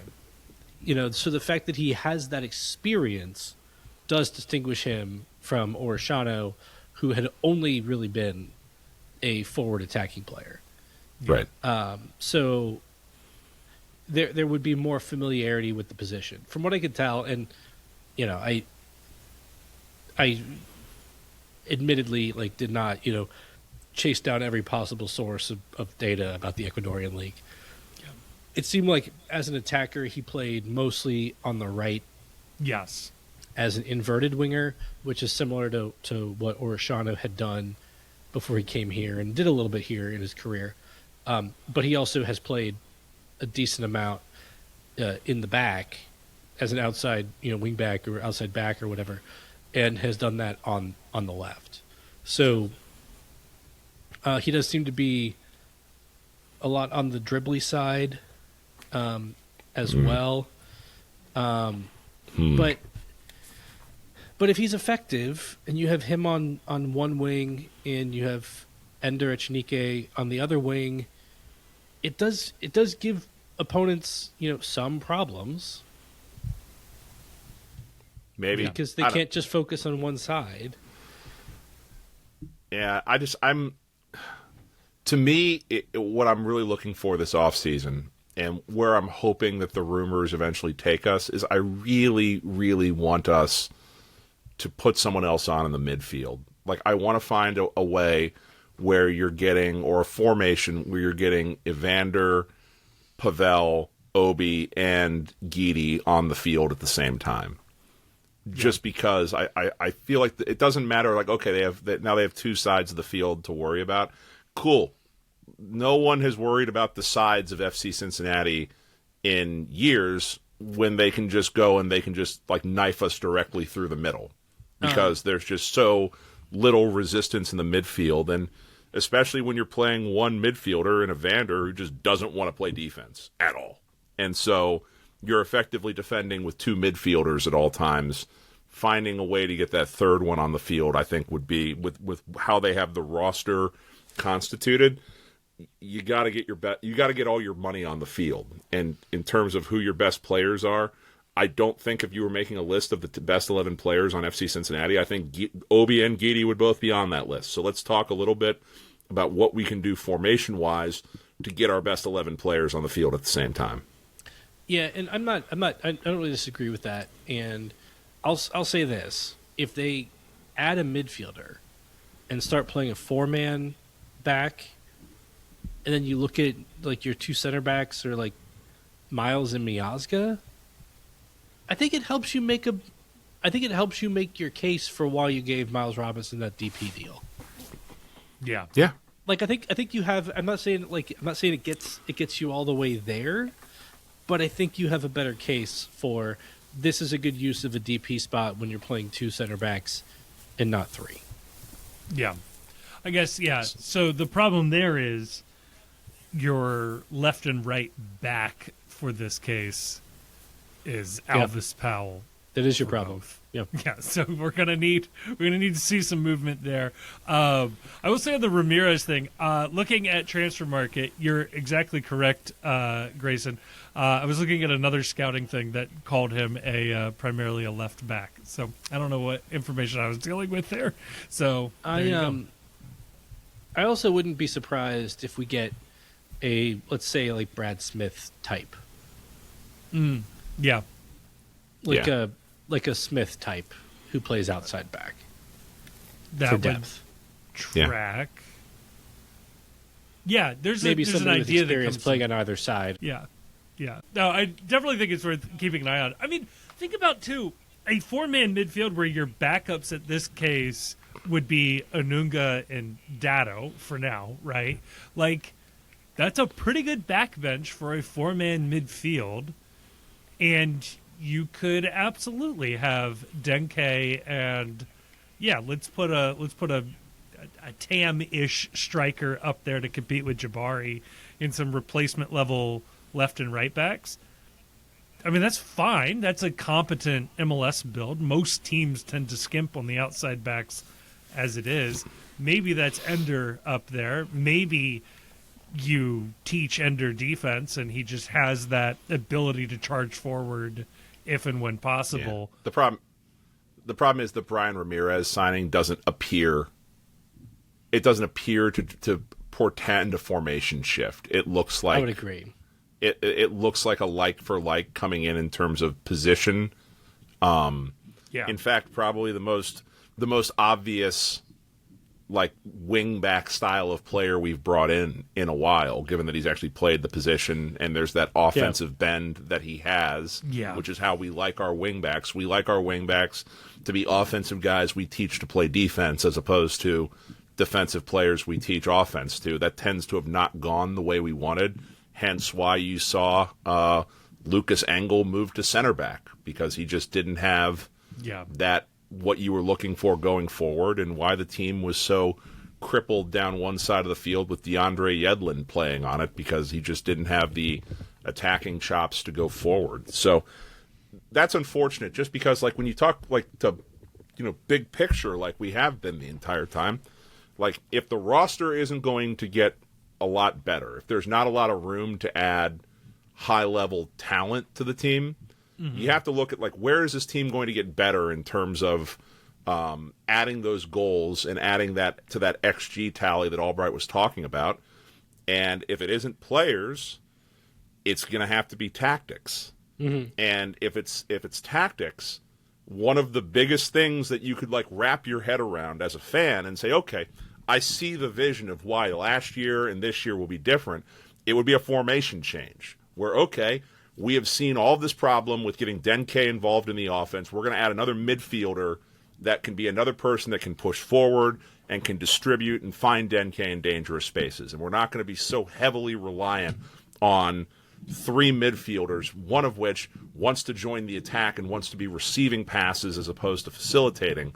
So the fact that he has that experience does distinguish him from Orellano, who had only really been a forward attacking player. Right. So there would be more familiarity with the position, from what I could tell. And I admittedly did not chase down every possible source of data about the Ecuadorian league. Yeah. It seemed like as an attacker he played mostly on the right. Yes. As an inverted winger, which is similar to what Orellano had done before he came here and did a little bit here in his career. But he also has played a decent amount in the back as an outside wing back or outside back or whatever, and has done that on the left. So he does seem to be a lot on the dribbly side as well. But if he's effective and you have him on one wing and you have Ender Echenike on the other wing, it does give opponents some problems. Maybe because they can't just focus on one side. Yeah, to me, what I'm really looking for this offseason and where I'm hoping that the rumors eventually take us is I really, really want us to put someone else on in the midfield. I want to find a way where you're getting, or a formation where you're getting Evander, Pavel, Obi, and Guidi on the field at the same time. Just because I feel like it doesn't matter. Okay, now they have 2 sides of the field to worry about. Cool. No one has worried about the sides of FC Cincinnati in years when they can just go and they can just knife us directly through the middle because there's just so little resistance in the midfield, and especially when you're playing one midfielder in Evander who just doesn't want to play defense at all, and so you're effectively defending with 2 midfielders at all times. Finding a way to get that third one on the field, I think, would be with how they have the roster constituted. You got to get you got to get all your money on the field. And in terms of who your best players are, I don't think if you were making a list of the best 11 players on FC Cincinnati, I think Obi and Guidi would both be on that list. So let's talk a little bit about what we can do formation-wise to get our best 11 players on the field at the same time. Yeah, and I don't really disagree with that. And I'll say this: if they add a midfielder and start playing a 4-man back, and then you look at your 2 center backs are Miles and Miazga, I think it helps you make your case for why you gave Miles Robinson that DP deal. Yeah. Yeah. I think you have. I'm not saying it gets you all the way there, but I think you have a better case for this is a good use of a DP spot when you're playing 2 center backs and not 3. Yeah. I guess, yeah. So the problem there is your left and right back for this case is Alvis Powell. That is your problem. Both. Yeah. Yeah, so we're gonna need to see some movement there. I will say on the Ramirez thing, looking at Transfer Market, you're exactly correct, Grayson. I was looking at another scouting thing that called him primarily a left back. So I don't know what information I was dealing with there. So I also wouldn't be surprised if we get a, let's say, Brad Smith type. Yeah. Like a Smith type who plays outside back. That for would depth. Track. Yeah, there's maybe an somebody idea with experience that playing on either side. Yeah. Yeah. No, I definitely think it's worth keeping an eye on. I mean, think about, too, a 4-man midfield where your backups at this case would be Anunga and Dado for now, right? Like, that's a pretty good backbench for a four-man midfield, and you could absolutely have Denke and let's put a Tam-ish striker up there to compete with Jabari in some replacement level left and right backs. I mean, that's fine. That's a competent MLS build. Most teams tend to skimp on the outside backs as it is. Maybe that's Ender up there. Maybe you teach Ender defense and he just has that ability to charge forward if and when possible. Yeah. The problem is the Brian Ramirez signing doesn't appear to portend a formation shift. It looks like, I would agree. It looks like a like for like coming in terms of position. In fact, probably the most obvious like wing back style of player we've brought in a while, given that he's actually played the position and there's that offensive bend that he has, which is how we like our wing backs. We like our wing backs to be offensive guys we teach to play defense as opposed to defensive players we teach offense to. That tends to have not gone the way we wanted. Hence why you saw Lucas Engel move to center back, because he just didn't have that what you were looking for going forward, and why the team was so crippled down one side of the field with DeAndre Yedlin playing on it, because he just didn't have the attacking chops to go forward. So that's unfortunate, just because like when you talk like to big picture like we have been the entire time, like if the roster isn't going to get a lot better, if there's not a lot of room to add high-level talent to the team, you have to look at like where is this team going to get better in terms of adding those goals and adding that to that XG tally that Albright was talking about. And if it isn't players, it's going to have to be tactics. And if it's tactics, one of the biggest things that you could like wrap your head around as a fan and say, okay, I see the vision of why last year and this year will be different. It would be a formation change where, okay, we have seen all this problem with getting Denke involved in the offense. We're going to add another midfielder that can be another person that can push forward and can distribute and find Denke in dangerous spaces. And we're not going to be so heavily reliant on three midfielders, one of which wants to join the attack and wants to be receiving passes as opposed to facilitating.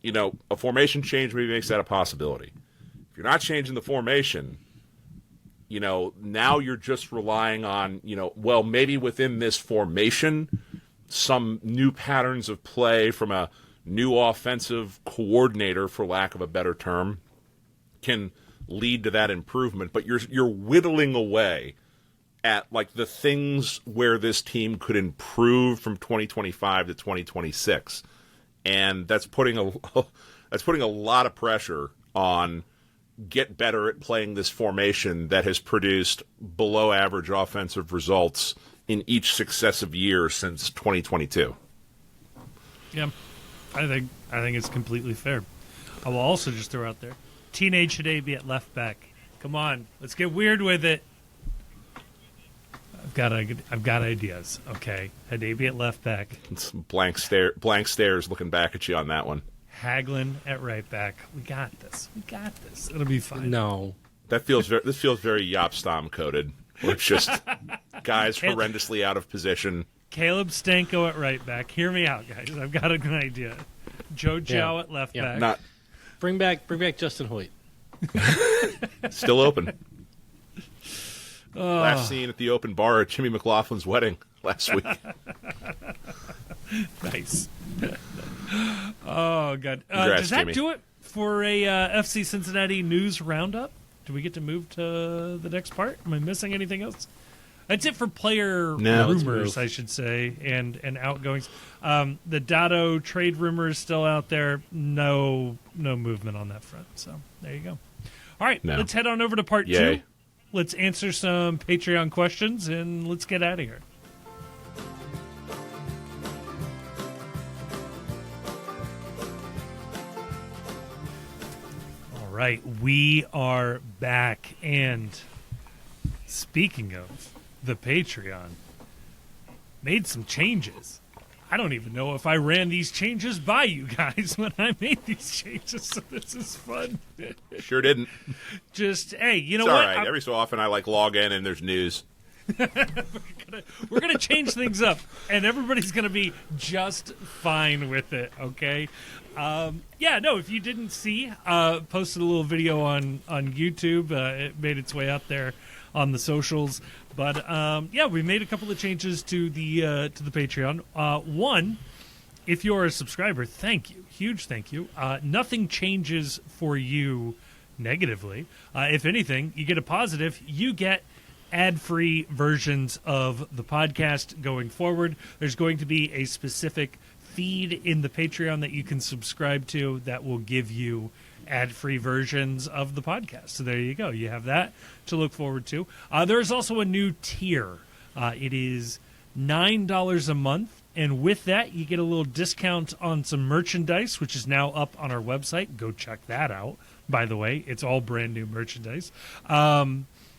A formation change maybe makes that a possibility. If you're not changing the formation, now you're just relying on, maybe within this formation, some new patterns of play from a new offensive coordinator, for lack of a better term, can lead to that improvement. But you're whittling away at like the things where this team could improve from 2025 to 2026. And that's putting a lot of pressure on get better at playing this formation that has produced below average offensive results in each successive year since 2022. Yeah, I think it's completely fair. I will also just throw out there, teenage Hadabi at left back. Come on, let's get weird with it. I've got ideas. Okay, Hadabi at left back. It's blank stares looking back at you on that one. Hagelin at right back. We got this. It'll be fine. No, this feels very Yopstom coded. Where it's just guys horrendously out of position. Caleb Stanko at right back. Hear me out, guys. I've got a good idea. Joe Zhao at left back. Bring back Justin Hoyt. Still open. Last seen at the open bar at Jimmy McLaughlin's wedding last week. Nice. Oh, God. Congrats, does that Jimmy. do it for a FC Cincinnati news roundup? Do we get to move to the next part? Am I missing anything else? That's it for player rumors, I should say, and outgoings. The Dado trade rumor is still out there. No movement on that front. So there you go. All right, let's head on over to part 2. Let's answer some Patreon questions, and let's get out of here. All right, we are back, and speaking of the Patreon, made some changes. I don't even know if I ran these changes by you guys when I made these changes, so this is fun. Sure didn't. Just, hey, you know It's what? all right. Every so often I log in and there's news. We're gonna change things up, and everybody's gonna be just fine with it. Okay? If you didn't see, posted a little video on YouTube. It made its way out there on the socials. But we made a couple of changes to the Patreon. One, if you're a subscriber, thank you, huge thank you. Nothing changes for you negatively. If anything, you get a positive. You get ad-free versions of the podcast going forward. There's going to be a specific feed in the Patreon that you can subscribe to that will give you ad-free versions of the podcast. So there you go. You have that to look forward to. There's also a new tier. It is $9 a month. And with that, you get a little discount on some merchandise, which is now up on our website. Go check that out. By the way, it's all brand new merchandise.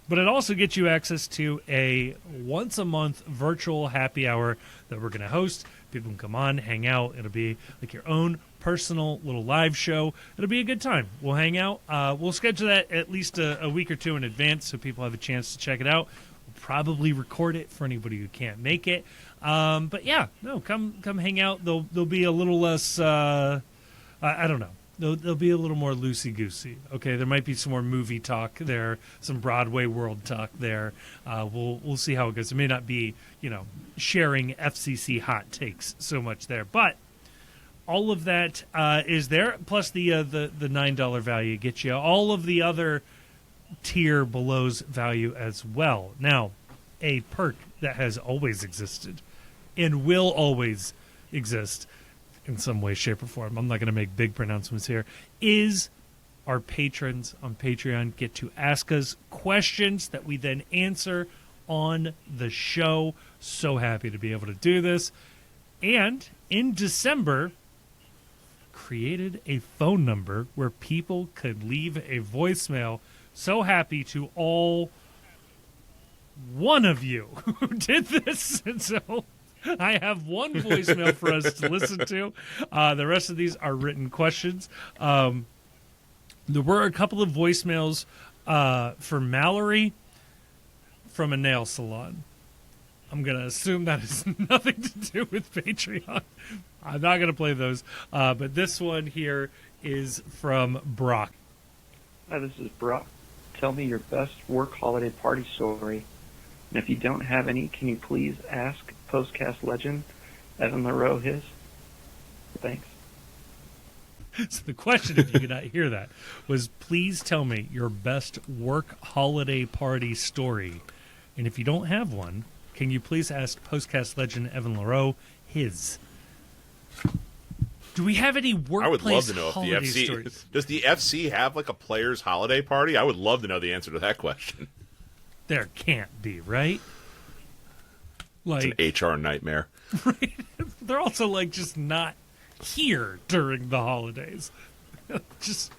But it also gets you access to a once-a-month virtual happy hour that we're going to host. People can come on, hang out. It'll be like your own personal little live show. It'll be a good time. We'll hang out. We'll schedule that at least a week or two in advance so people have a chance to check it out. We'll probably record it for anybody who can't make it. Come hang out. There'll be a little less, I don't know. They'll be a little more loosey-goosey. Okay, there might be some more movie talk there, some Broadway world talk there. We'll see how it goes. It may not be, sharing FCC hot takes so much there, but all of that is there. Plus the $9 value gets you all of the other tier below's value as well. Now, a perk that has always existed and will always exist in some way, shape, or form, I'm not going to make big pronouncements here, is our patrons on Patreon get to ask us questions that we then answer on the show. So happy to be able to do this. And in December, created a phone number where people could leave a voicemail. So happy to all one of you who did this. And so I have one voicemail for us to listen to. The rest of these are written questions. There were a couple of voicemails for Mallory from a nail salon. I'm going to assume that has nothing to do with Patreon. I'm not going to play those. But this one here is from Brock. Hi, this is Brock. Tell me your best work holiday party story. And if you don't have any, can you please ask Postcast legend Evan LaRoe his? Thanks. So the question, if you could not hear that, was please tell me your best work holiday party story. And if you don't have one, can you please ask Postcast legend Evan LaRoe his? Do we have any workplace I would love to know if the FC stories? Does the FC have like a players' holiday party? I would love to know the answer to that question. There can't be, right? Like it's an HR nightmare. Right? They're also like just not here during the holidays. Just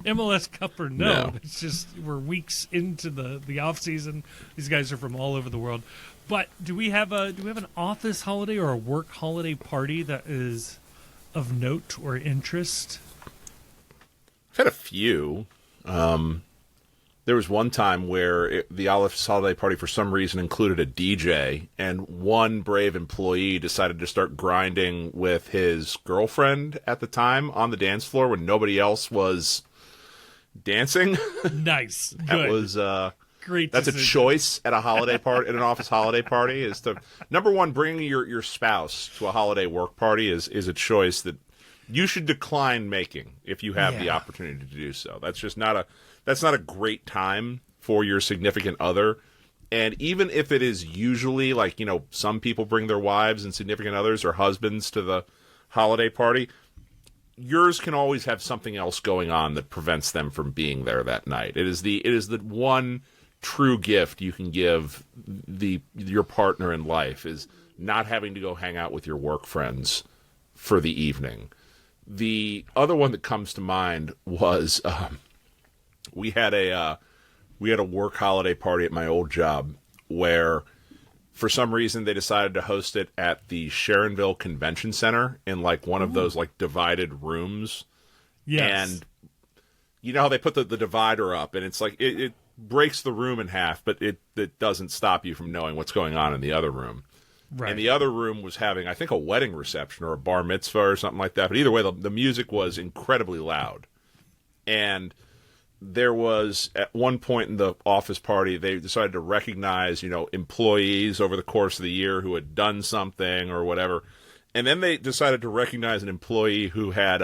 MLS Cup or no. It's just we're weeks into the off season. These guys are from all over the world. But do we have an office holiday or a work holiday party that is of note or interest? I've had a few. There was one time where the office holiday party, for some reason, included a DJ, and one brave employee decided to start grinding with his girlfriend at the time on the dance floor when nobody else was dancing. Nice. That Good. was Great. That's decision. a choice at a holiday party, at an office holiday party, is to number one, bringing your spouse to a holiday work party is a choice that you should decline making if you have the opportunity to do so. That's just not a great time for your significant other. And even if it is usually like, some people bring their wives and significant others or husbands to the holiday party, yours can always have something else going on that prevents them from being there that night. It is the one true gift you can give your partner in life, is not having to go hang out with your work friends for the evening. The other one that comes to mind was we had a work holiday party at my old job where for some reason, they decided to host it at the Sharonville Convention Center in like one of those like divided rooms. Yes. And you know how they put the divider up, and it's like it breaks the room in half, but it doesn't stop you from knowing what's going on in the other room. Right. And the other room was having, I think, a wedding reception or a bar mitzvah or something like that. But either way, the music was incredibly loud. And there was, at one point in the office party, they decided to recognize, employees over the course of the year who had done something or whatever. And then they decided to recognize an employee who had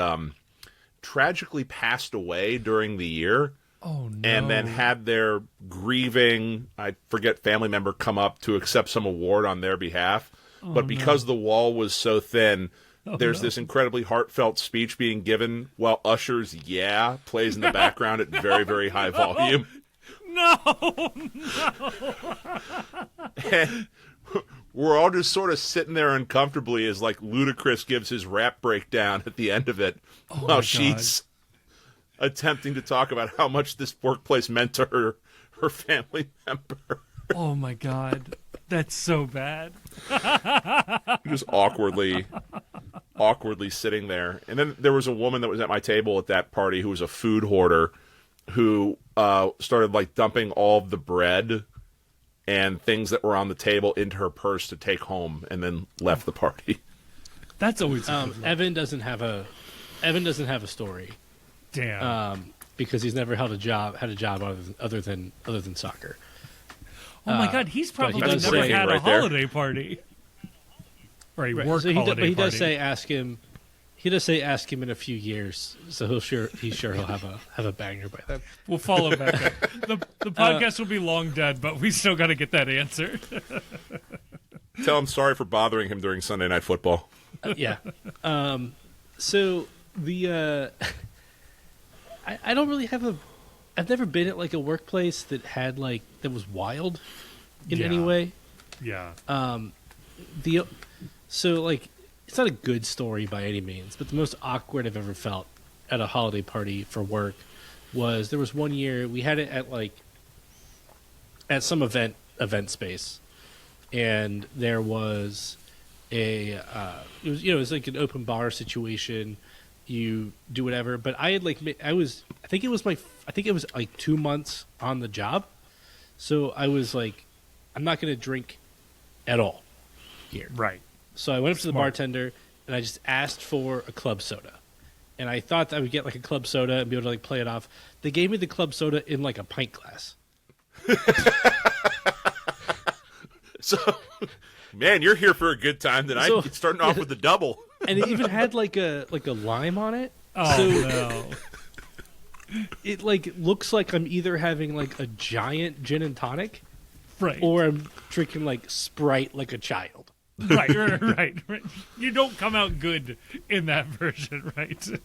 tragically passed away during the year. Oh, no. And then had their grieving, I forget, family member come up to accept some award on their behalf. Oh, but because the wall was so thin, there's no. this incredibly heartfelt speech being given while Usher's Yeah plays in the background at very, very high volume. No. And we're all just sort of sitting there uncomfortably as like Ludacris gives his rap breakdown at the end of it while she's attempting to talk about how much this workplace meant to her family member. Oh, my God. That's so bad. Just awkwardly sitting there. And then there was a woman that was at my table at that party who was a food hoarder who started like dumping all of the bread and things that were on the table into her purse to take home, and then left the party. That's always Evan doesn't have a story. Damn. Because he's never had a job other than soccer. Oh my God, he's probably he does never say had a right there. holiday party. Or a work So he holiday does party. say ask him. He does say ask him in a few years, so he'll have a banger by then. We'll follow back up. The podcast will be long dead, but we still got to get that answer. Tell him sorry for bothering him during Sunday Night Football. Yeah. So the I don't really have I've never been at like a workplace that had like that was wild in any Yeah. way. Yeah. So like it's not a good story by any means, but the most awkward I've ever felt at a holiday party for work was there was one year we had it at some event space, and there was it was like an open bar situation. You do whatever, but I had I think it was like 2 months on the job, so I was like, I'm not going to drink at all here. Right. So I went up to the Smart. bartender and I just asked for a club soda, and I thought that I would get like a club soda and be able to like play it off. They gave me the club soda in like a pint glass. So, man, you're here for a good time tonight. So- You're starting off with the double. And it even had like a lime on it. Oh, So- no. It like looks like I'm either having like a giant gin and tonic Right. or I'm drinking like Sprite like a child. Right. You don't come out good in that version, right? You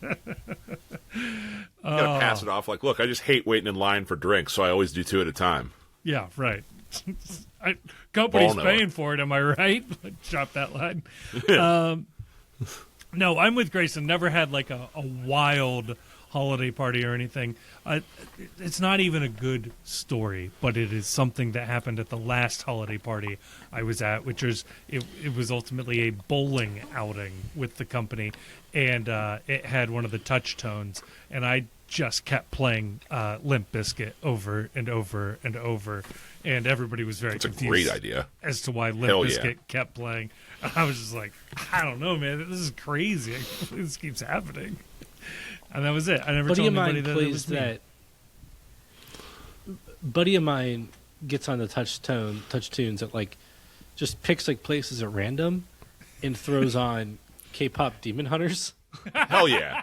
gotta pass it off like, look, I just hate waiting in line for drinks, so I always do 2 at a time. Yeah, right. Company's Ball paying for it, am I right? Drop that line. No, I'm with Grayson. Never had like a wild holiday party or anything. It's not even a good story, but it is something that happened at the last holiday party I was at, which was it was ultimately a bowling outing with the company, and it had one of the touch tones, and I just kept playing Limp Bizkit over and over and over, and everybody was very It's a confused great idea. as to why Limp Hell yeah. Bizkit kept playing. I was just like, I don't know, man. This is crazy. This keeps happening. And that was it. I never Buddy told of anybody mine that it plays was me. that. Buddy of mine gets on the touch tunes at like, just picks like places at random, and throws on K-pop Demon Hunters. Hell yeah.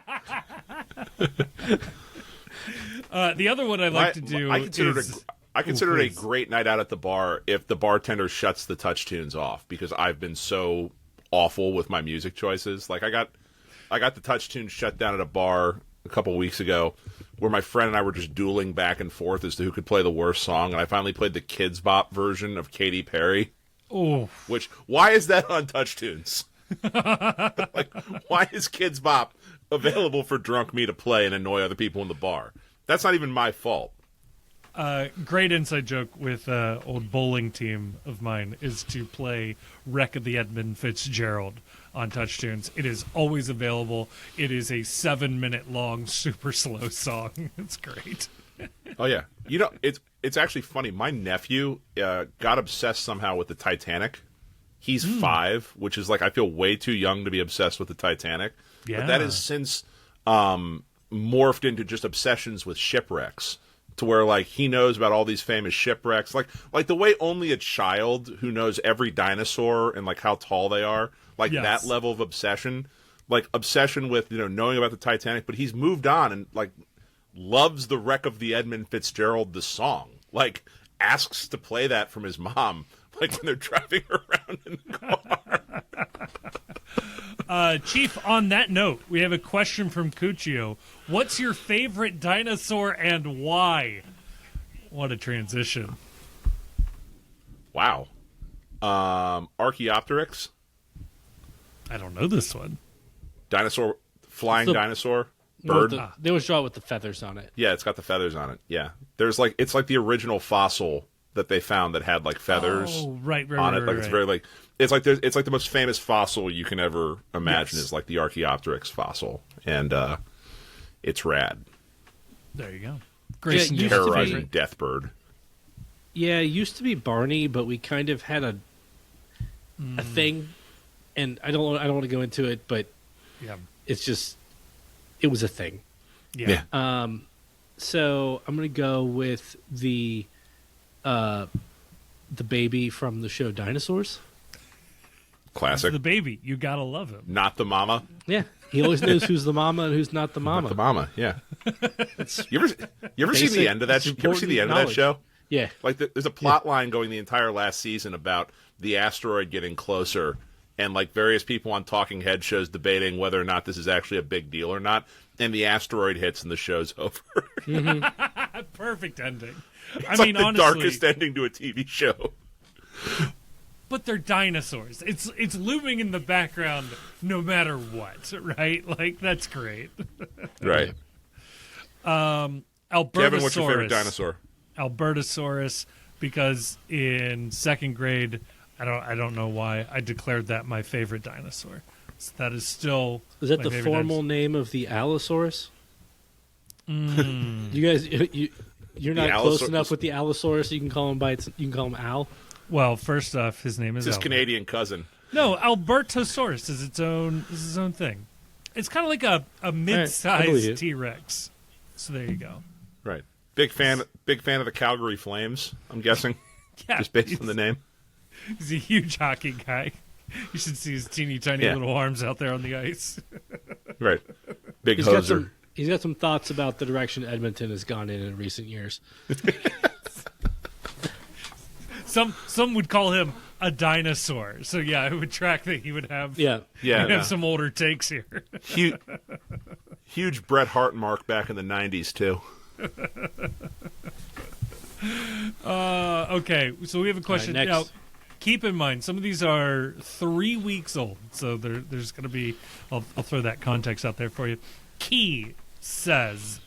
The other one I like to do I consider is... it a please. great night out at the bar if the bartender shuts the touch tunes off, because I've been so awful with my music choices. Like I got the touch tunes shut down at a bar a couple weeks ago where my friend and I were just dueling back and forth as to who could play the worst song, and I finally played the Kids Bop version of Katy Perry. Oh, Which, why is that on touch tunes? Like, why is Kids Bop available for drunk me to play and annoy other people in the bar? That's not even my fault. Great inside joke with old bowling team of mine is to play Wreck of the Edmund Fitzgerald on TouchTunes. It is always available. It is a 7-minute long, super slow song. It's great. Oh yeah, it's actually funny. My nephew got obsessed somehow with the Titanic. He's 5, which is like I feel way too young to be obsessed with the Titanic. Yeah. But that has since morphed into just obsessions with shipwrecks, to where like he knows about all these famous shipwrecks, like the way only a child who knows every dinosaur and like how tall they are, like that level of obsession, like obsession with knowing about the Titanic. But he's moved on and like loves the Wreck of the Edmund Fitzgerald, the song, like asks to play that from his mom, like when they're driving around in the car. Chief, on that note, we have a question from Cuccio. What's your favorite dinosaur and why? What a transition. Wow. Archaeopteryx? I don't know this one. Dinosaur, flying dinosaur? Bird? They always draw it with the feathers on it. Yeah, it's got the feathers on it. Yeah. It's like the original fossil that they found that had like feathers right, on it. Like right. it's very like it's like the most famous fossil you can ever imagine is like the Archaeopteryx fossil, and it's rad. There you go. Grayson, Yeah, Terrorizing death bird. Yeah, it used to be Barney, but we kind of had a thing, and I don't want to go into it, but it's just it was a thing. Yeah. So I'm gonna go with the baby from the show Dinosaurs. Classic. The baby, you gotta love him. Not the mama. Yeah, he always knows who's the mama and who's not the mama. Not the mama. Yeah. You ever see the end of that? You ever see the end of that show? Yeah. Like there's a plot line going the entire last season about the asteroid getting closer, and like various people on talking head shows debating whether or not this is actually a big deal or not. And the asteroid hits and the show's over. Perfect ending. It's like the darkest ending to a TV show. But they're dinosaurs. It's looming in the background no matter what, right? Like, that's great. Right. Albertosaurus. Kevin, what's your favorite dinosaur? Albertosaurus, because in second grade, I don't know why, I declared that my favorite dinosaur. So that is still Is that my the favorite formal name of the Allosaurus? You guys, you're not close enough with the Allosaurus. You can call him you can call him Al. Well, first off, his name is It's his Albert. Canadian cousin. No, Albertosaurus is his own thing. It's kind of like a mid-sized believe it. T-Rex. So there you go. Right. Big fan of the Calgary Flames, I'm guessing. Yeah, Just based on the name. He's a huge hockey guy. You should see his teeny tiny little arms out there on the ice. Right. Big He's hoser. got some thoughts about the direction Edmonton has gone in recent years. Some would call him a dinosaur. So yeah, it would track that he would have have some older takes here. Huge Bret Hart mark back in the 90s too. Okay, so we have a question. Next. Now, keep in mind, some of these are 3 weeks old, so there's going to be. I'll throw that context out there for you. Key says,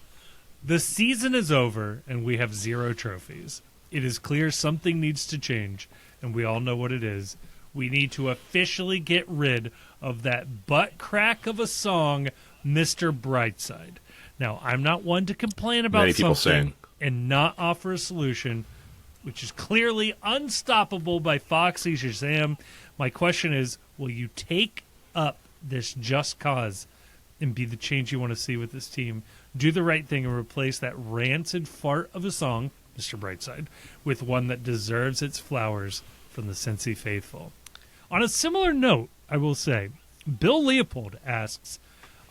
the season is over and we have 0 trophies. It is clear something needs to change, and we all know what it is. We need to officially get rid of that butt crack of a song, Mr. Brightside. Now, I'm not one to complain about Many people something sing. and not offer a solution, which is clearly unstoppable by Foxy Shazam. My question is, will you take up this just cause and be the change you want to see with this team? Do the right thing and replace that rancid fart of a song, Mr. Brightside, with one that deserves its flowers from the Cincy faithful. On a similar note, I will say, Bill Leopold asks,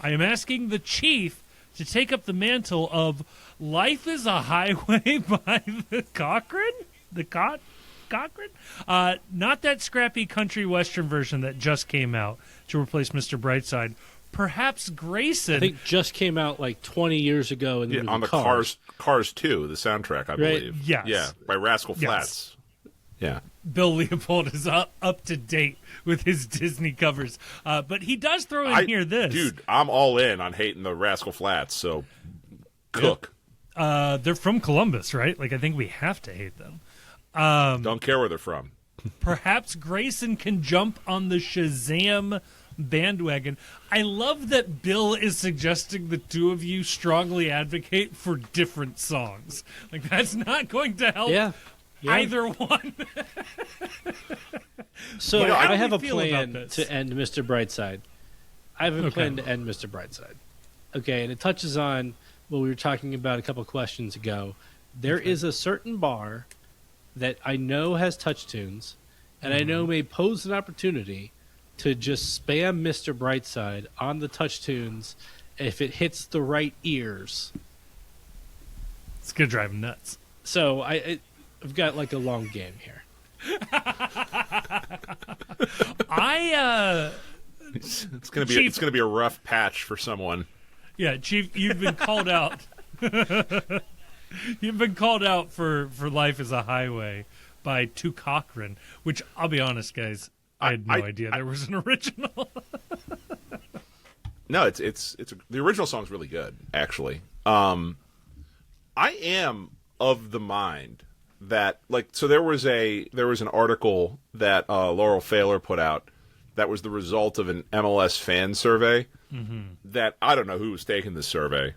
I am asking the Chief to take up the mantle of Life is a Highway by the Cochrane? Cochrane? Not that scrappy country western version that just came out to replace Mr. Brightside. Perhaps Grayson. I think just came out like 20 years ago in the movie on the Cars. Cars 2, the soundtrack, I believe. Yes. Yeah, by Rascal Yes. Flatts. Yeah. Bill Leopold is up to date with his Disney covers. But he does throw in here this. Dude, I'm all in on hating the Rascal Flats, so cook. They're from Columbus, right? Like, I think we have to hate them. Don't care where they're from. Perhaps Grayson can jump on the Shazam bandwagon. I love that Bill is suggesting the two of you strongly advocate for different songs. Like, that's not going to help either one. So You know, how do I have we a feel about plan this? to end Mr. Brightside. I have a plan to end Mr. Brightside. Okay, and it touches on what we were talking about a couple questions ago. There is a certain bar that I know has touch tunes, and I know may pose an opportunity to just spam Mr. Brightside on the touch tunes if it hits the right ears. It's going to drive him nuts. So I've got like a long game here. It's gonna be a rough patch for someone. Yeah, Chief, you've been called out. You've been called out for Life is a Highway by Tu Cochran, which I'll be honest, guys, I had no idea there was an original. No, it's the original song's really good, actually. I am of the mind that, like, so there was an article that Laurel Failer put out that was the result of an MLS fan survey. That I don't know who was taking this survey,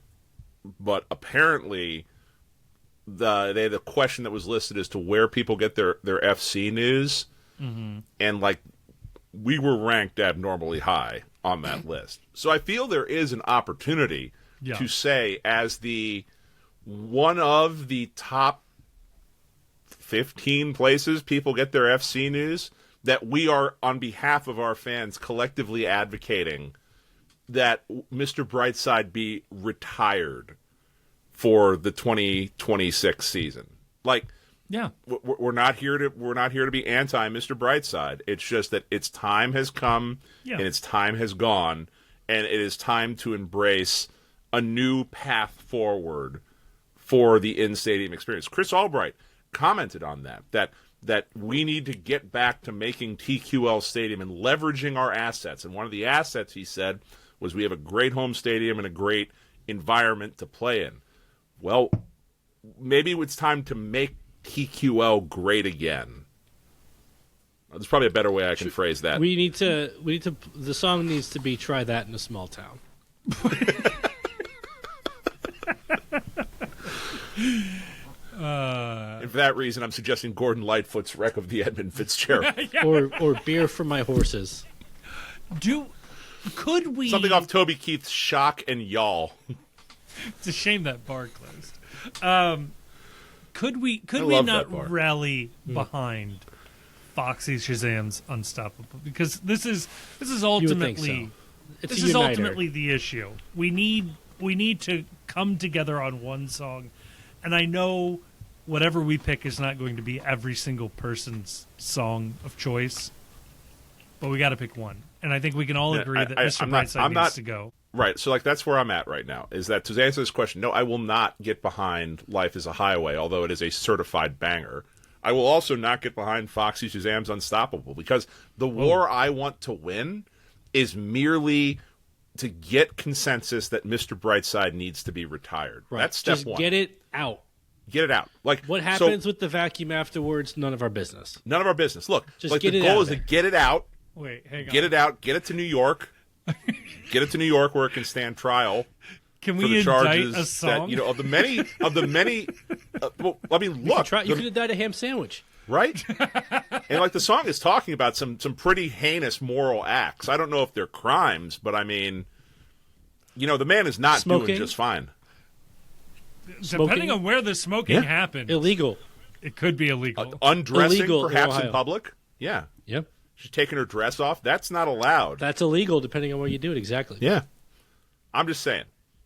but apparently the question that was listed as to where people get their FC news, and like we were ranked abnormally high on that list. So I feel there is an opportunity to say, as the one of the top 15 places people get their FC news, that we are, on behalf of our fans, collectively advocating that Mr. Brightside be retired for the 2026 season. Like, we're not here to be anti Mr. Brightside. It's just that its time has come and its time has gone, and it is time to embrace a new path forward for the in-stadium experience. Chris Albright commented on that we need to get back to making TQL Stadium and leveraging our assets. And one of the assets, he said, was we have a great home stadium and a great environment to play in. Well, maybe it's time to make TQL great again. There's probably a better way I can phrase that. We need to. The song needs to be "Try That in a Small Town." And for that reason, I'm suggesting Gordon Lightfoot's "Wreck of the Edmund Fitzgerald," or "Beer for My Horses." Could we something off Toby Keith's "Shock and Y'all"? It's a shame that bar closed. Could we not rally behind Foxy Shazam's Unstoppable? Because this is ultimately the issue. We need to come together on one song, and I know whatever we pick is not going to be every single person's song of choice, but we got to pick one. And I think we can all agree that Mr. Brightside needs to go. Right, so like that's where I'm at right now, is that to answer this question, no, I will not get behind Life is a Highway, although it is a certified banger. I will also not get behind Foxy Shazam's Unstoppable, because the war I want to win is merely to get consensus that Mr. Brightside needs to be retired. Right. That's step one. Get it out. Get it out. Like, what happens with the vacuum afterwards, none of our business. None of our business. Look, just like, get the it goal out is there. to get it out. Wait, hang on. Get it out. Get it to New York. Get it to New York where it can stand trial. Can for we the charges indict a song? that, of the many. Well, I mean, look, you could have died a ham sandwich, right? And like the song is talking about some pretty heinous moral acts. I don't know if they're crimes, but I mean, the man is not doing just fine. Depending on where the smoking happened, illegal. It could be illegal. Undressing, illegal perhaps in public. Yeah. Yep. She's taking her dress off. That's not allowed. That's illegal, depending on where you do it. Exactly. Yeah. I'm just saying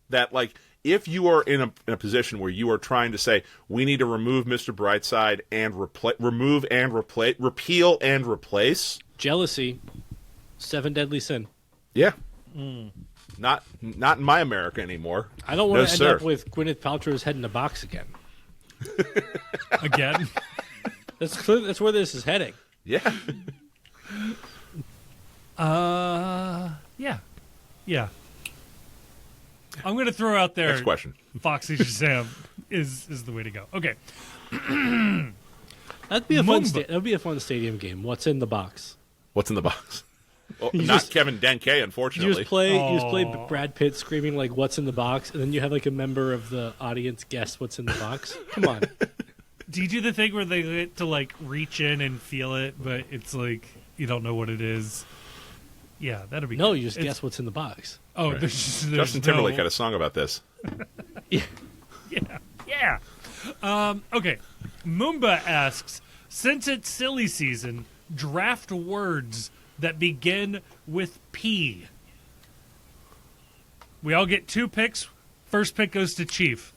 that, like, if you are in a position where you are trying to say we need to remove Mr. Brightside and repeal and replace jealousy, 7 deadly sin. Yeah. Not in my America anymore. I don't want to end up with Gwyneth Paltrow's head in a box again. Again. That's where this is heading. Yeah. Yeah. I'm going to throw out there. Next question. Foxy Shazam is the way to go. Okay. That'd be a fun. Mumba. That'd be a fun stadium game. What's in the box? What's in the box? Well, You not just- Kevin Denke, You unfortunately. just play. You just play Oh. Brad Pitt screaming like "What's in the box," and then you have like a member of the audience guess what's in the box. Come on. Do you do the thing where they get to like reach in and feel it, but it's like you don't know what it is? Yeah, that'd be No, good. you just It's- guess what's in the box. Oh, Right. there's Justin Timberlake no, had a song about this. Yeah. Okay. Moomba asks, since it's silly season, draft words that begin with P. We all get 2 picks. First pick goes to Chief.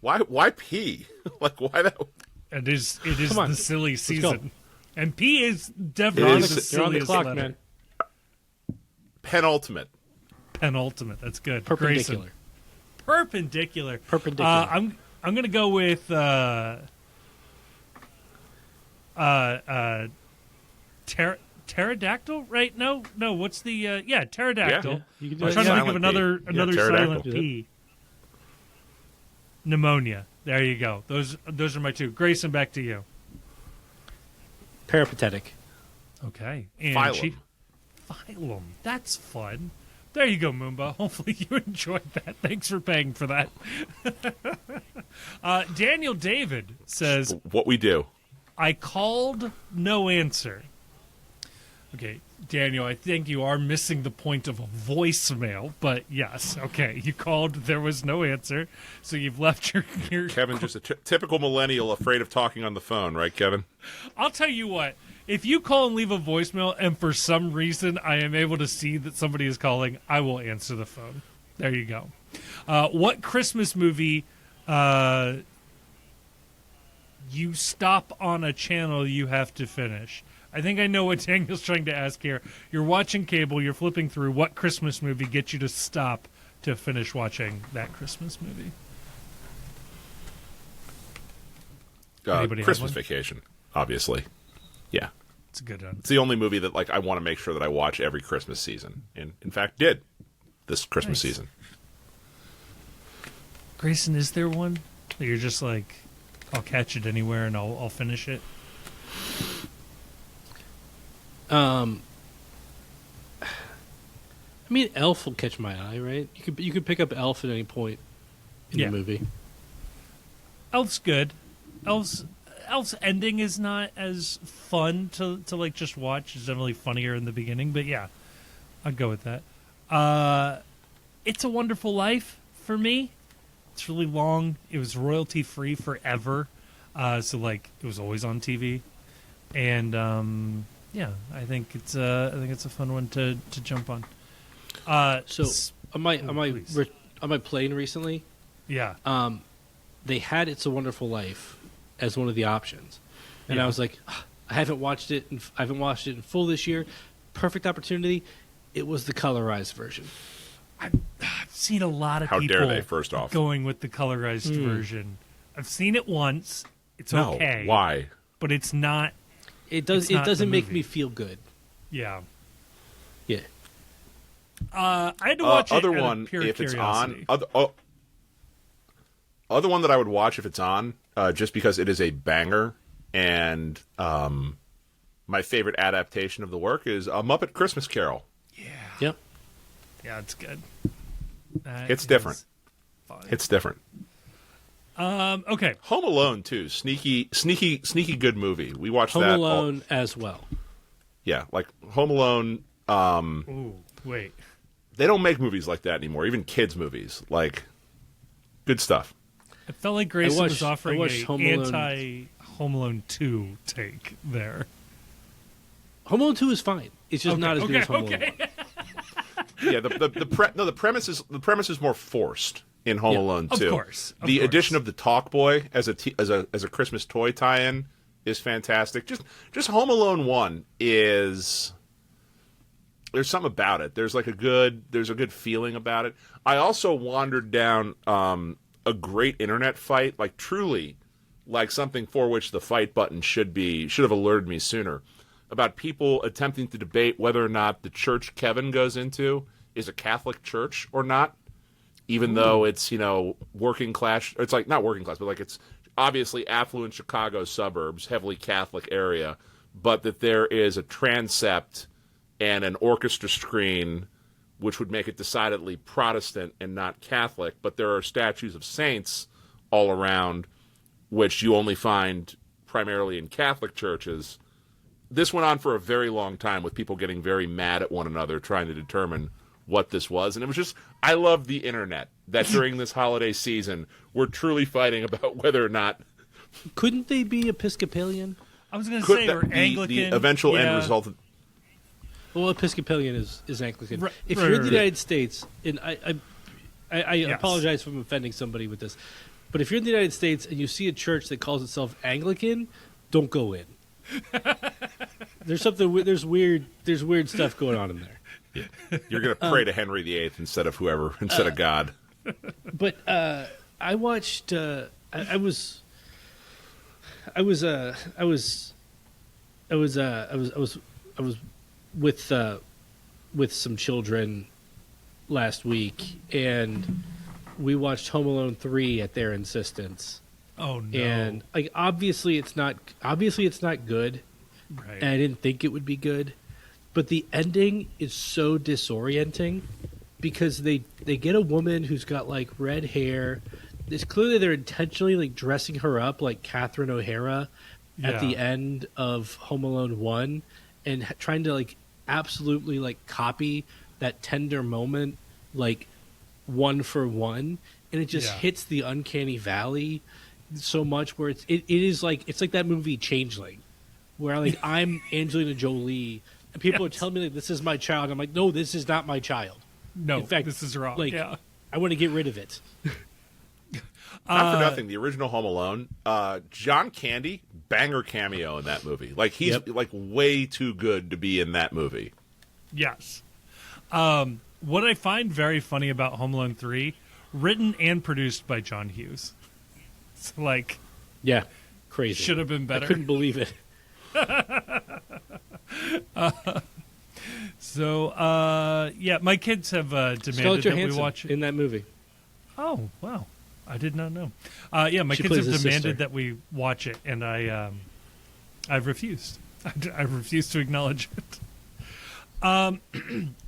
Why pee? Like, why that? It is Come on. the silly go. season. And P is It definitely is- the silliest You're on the clock, letter. man. Penultimate. Penultimate. That's good. Perpendicular. Grayson. Perpendicular. Perpendicular. I'm gonna go with pterodactyl, right? No. What's the pterodactyl? Yeah, you can do I'm it. trying to think of Silent another P. another Yeah, silent pterodactyl. P. Pneumonia. There you go. Those are my 2. Grayson, back to you. Peripatetic. Okay. And Phylum. Phylum. That's fun. There you go, Moomba. Hopefully you enjoyed that. Thanks for paying for that. Daniel David says, What we do. I called, no answer. Okay, Daniel, I think you are missing the point of a voicemail, but yes, okay, you called, there was no answer, so you've left your Kevin, just a typical millennial afraid of talking on the phone, right, Kevin? I'll tell you what, if you call and leave a voicemail, and for some reason I am able to see that somebody is calling, I will answer the phone. There you go. What Christmas movie you stop on a channel you have to finish? I think I know what Daniel's trying to ask here. You're watching cable, you're flipping through. What Christmas movie gets you to stop to finish watching that Christmas movie? Anybody have Christmas one? Vacation, obviously. Yeah. It's a good one. It's the only movie that I want to make sure that I watch every Christmas season. And, in fact, did this Christmas Nice. season. Grayson, is there one that you're just like, I'll catch it anywhere and I'll finish it? I mean, Elf will catch my eye, right? You could pick up Elf at any point in Yeah. the movie. Elf's good. Elf's ending is not as fun to like just watch. It's definitely funnier in the beginning, but yeah, I'd go with that. It's a Wonderful Life for me. It's really long. It was royalty free forever, so like it was always on TV, and yeah, I think it's a fun one to jump on. So on my please. on my plane recently, yeah, they had "It's a Wonderful Life" as one of the options, and Yeah. I was like, I haven't watched it in full this year. Perfect opportunity. It was the colorized version. I've seen a lot of How people dare they, first off. going with the colorized version. I've seen it once. It's No, okay. why? But it's not. It It's not the doesn't make movie. me feel good. Yeah. Yeah. I had to watch it. Other out of one, pure if it's curiosity. on. Other one that I would watch if it's on, just because it is a banger, and my favorite adaptation of the work is A Muppet Christmas Carol. Yep. Yeah, it's good. It's different. Fun. It's different. Okay. Home Alone too. Sneaky good movie. We watched Home that. Alone as well. Yeah, like Home Alone. Ooh, wait. They don't make movies like that anymore. Even kids movies. Like, good stuff. I felt like Grayson was offering watched a Home Alone. anti-Home Alone 2 take there. Home Alone 2 is fine. It's just not as good as Home Alone 1. Yeah, the premise is more forced in Home Yeah, Alone of 2. course, of The course. addition of the Talk Boy as a Christmas toy tie-in is fantastic. Just Home Alone 1 is, there's something about it. There's a good feeling about it. I also wandered down a great internet fight, like truly like something for which the fight button should have alerted me sooner. about people attempting to debate whether or not the church Kevin goes into is a Catholic church or not, even though it's, working class. It's like not working class, but like it's obviously affluent Chicago suburbs, heavily Catholic area, but that there is a transept and an orchestra screen which would make it decidedly Protestant and not Catholic, but there are statues of saints all around, which you only find primarily in Catholic churches. This went on for a very long time with people getting very mad at one another trying to determine what this was. And it was just, I love the internet that during this holiday season, we're truly fighting about whether or not. Couldn't they be Episcopalian? I was going to say, or Anglican. The eventual end result. Well, Episcopalian is Anglican. Right, if you're in the United States, and I apologize if I'm offending somebody with this, but if you're in the United States and you see a church that calls itself Anglican, don't go in. There's weird stuff going on in there. You're going to pray to Henry VIII instead of God. But I watched. I was with some children last week, and we watched Home Alone 3 at their insistence. Oh no! And like obviously it's not good. Right. And I didn't think it would be good. But the ending is so disorienting because they get a woman who's got like red hair. It's clearly they're intentionally like dressing her up like Catherine O'Hara at the end of Home Alone 1 and trying to like absolutely like copy that tender moment like one for one, and it just hits the uncanny valley so much where it is like it's like that movie Changeling where like I'm Angelina Jolie. People are telling me like this is my child. I'm like, no, this is not my child. No, in fact, this is wrong. Like, I want to get rid of it. Not for nothing, the original Home Alone, John Candy, banger cameo in that movie. Like he's like way too good to be in that movie. Yes. What I find very funny about Home Alone 3, written and produced by John Hughes. So like, crazy. Should have been better. I couldn't believe it. My kids have demanded that we watch it in that movie. Oh wow, I did not know. My she kids have demanded sister. that we watch it, and I've refused. I refuse to acknowledge it.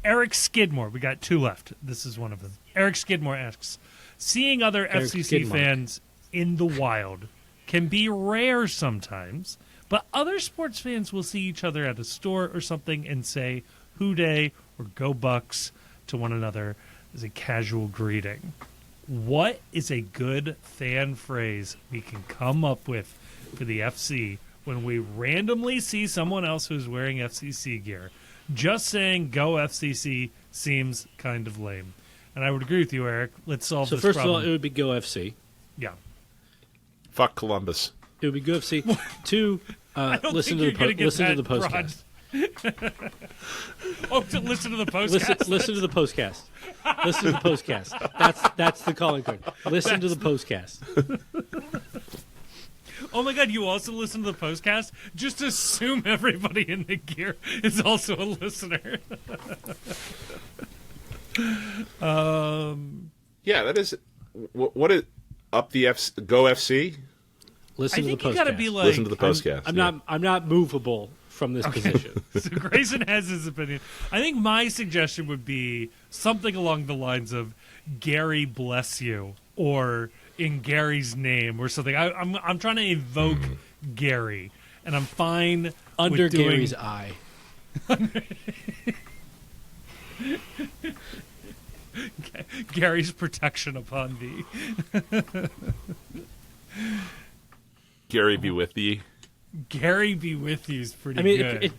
Eric Skidmore, we got two left. This is one of them. Eric Skidmore asks, seeing other FCC fans in the wild can be rare sometimes. But other sports fans will see each other at a store or something and say "Hoo Day" or "Go Bucks" to one another as a casual greeting. What is a good fan phrase we can come up with for the FC when we randomly see someone else who's wearing FCC gear? Just saying "Go FCC" seems kind of lame. And I would agree with you, Eric. Let's solve this problem. So first of all, it would be "Go FC." Yeah. Fuck Columbus. It would be "Go FC." Two, listen to the postcast. Listen to the postcast. Listen to the postcast. Listen to the postcast. That's the calling card. Listen to the postcast. Oh my God! You also listen to the postcast? Just assume everybody in the gear is also a listener. That is what is up the Go FC. Listen to the postcast. You gotta be like, listen to the postcast. I'm not movable from this position. So Grayson has his opinion. I think my suggestion would be something along the lines of "Gary bless you" or "In Gary's name" or something. I'm trying to evoke Gary, and I'm fine under with doing... Gary's eye. Gary's protection upon thee. Gary be with thee. Gary be with you is pretty good.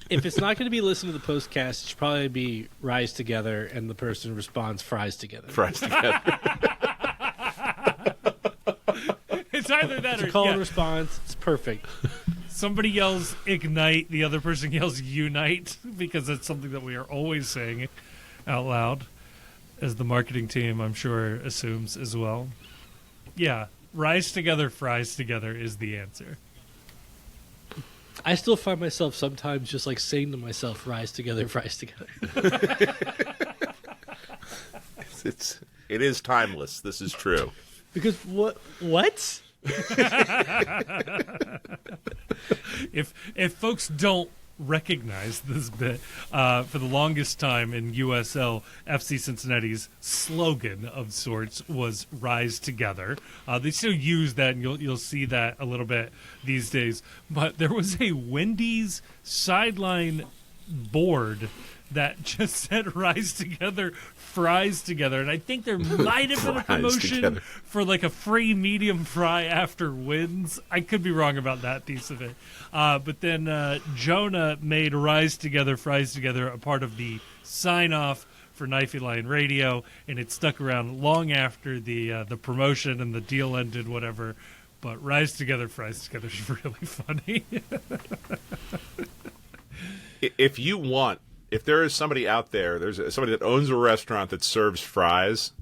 If it's not going to be listen to the postcast, it should probably be rise together, and the person responds fries together. Fries together. It's either that it's or a call and response. It's perfect. Somebody yells ignite, the other person yells unite, because that's something that we are always saying out loud, as the marketing team, I'm sure, assumes as well. Yeah, rise together, fries together is the answer. I still find myself sometimes just like saying to myself, "Rise together, fries together." It is timeless. This is true. Because what? If folks don't recognize this bit, for the longest time in USL, FC Cincinnati's slogan of sorts was "Rise Together." They still use that, and you'll see that a little bit these days. But there was a Wendy's sideline board that just said "Rise Together, Fries Together," and I think there might have been a promotion together. for like a free medium fry after wins. I could be wrong about that piece of it. But then Jonah made "Rise Together, Fries Together" a part of the sign-off for Knifey Lion Radio, and it stuck around long after the promotion and the deal ended, whatever. But "Rise Together, Fries Together" is really funny. If there is somebody out there, there's somebody that owns a restaurant that serves fries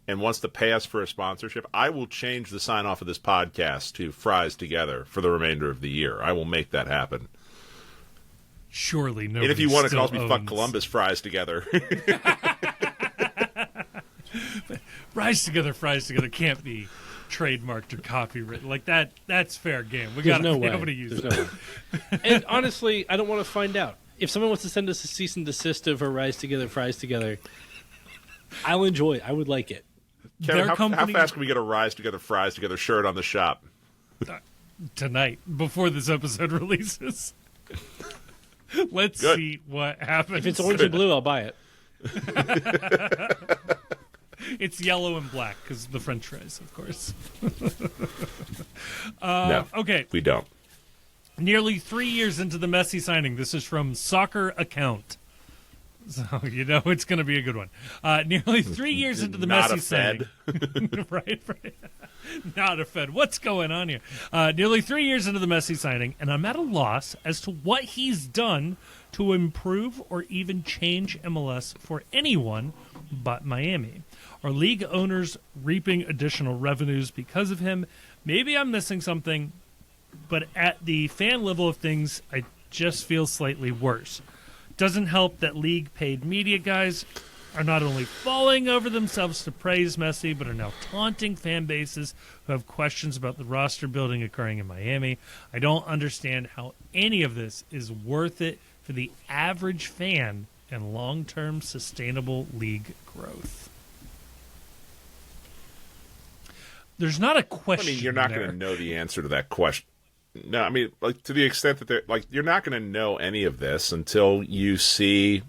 and wants to pay us for a sponsorship, I will change the sign-off of this podcast to "Fries Together" for the remainder of the year. I will make that happen. Surely nobody. And if you want to call me owns... "Fuck Columbus Fries Together." "Rise Together, Fries Together" can't be trademarked or copywritten. Like that's fair game. We There's got no to be way. able to use There's it. no way. And honestly, I don't want to find out. If someone wants to send us a cease and desist of a "Rise Together, Fries Together," I'll enjoy it. I would like it. Kevin, Their how company- fast can we get a "Rise Together, Fries Together" shirt on the shop? Tonight, before this episode releases. Let's Good. see what happens. If it's orange and blue, I'll buy it. It's yellow and black because the French fries, of course. No, Okay, we don't. nearly 3 years into the Messi signing. This is from Soccer Account. So, you know it's going to be a good one. Nearly 3 years into the Not Messi a Fed. signing. right. Not a Fed. What's going on here? Nearly 3 years into the Messi signing, and I'm at a loss as to what he's done to improve or even change MLS for anyone but Miami. Are league owners reaping additional revenues because of him? Maybe I'm missing something, but at the fan level of things, I just feel slightly worse. Doesn't help that league-paid media guys are not only falling over themselves to praise Messi, but are now taunting fan bases who have questions about the roster building occurring in Miami. I don't understand how any of this is worth it for the average fan and long-term sustainable league growth. There's not a question. I mean, you're not going to know the answer to that question. No, I mean, like, to the extent that they're like, you're not going to know any of this until you see,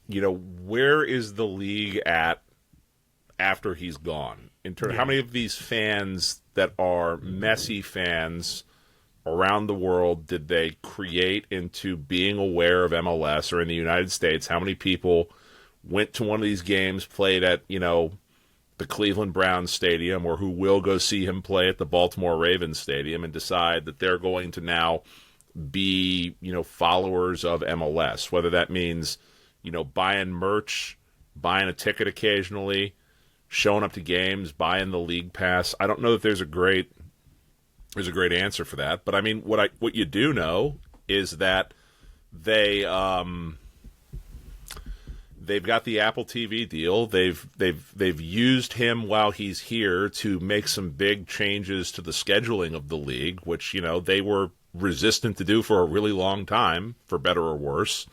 where is the league at after he's gone? In terms of how many of these fans that are Messi fans around the world did they create into being aware of MLS, or in the United States, how many people went to one of these games, played at, the Cleveland Browns Stadium, or who will go see him play at the Baltimore Ravens Stadium, and decide that they're going to now be, followers of MLS, whether that means, buying merch, buying a ticket occasionally, showing up to games, buying the league pass. I don't know that there's a great answer for that, but I mean, what you do know is that they've got the Apple TV deal. They've used him while he's here to make some big changes to the scheduling of the league, which, they were resistant to do for a really long time, for better or worse.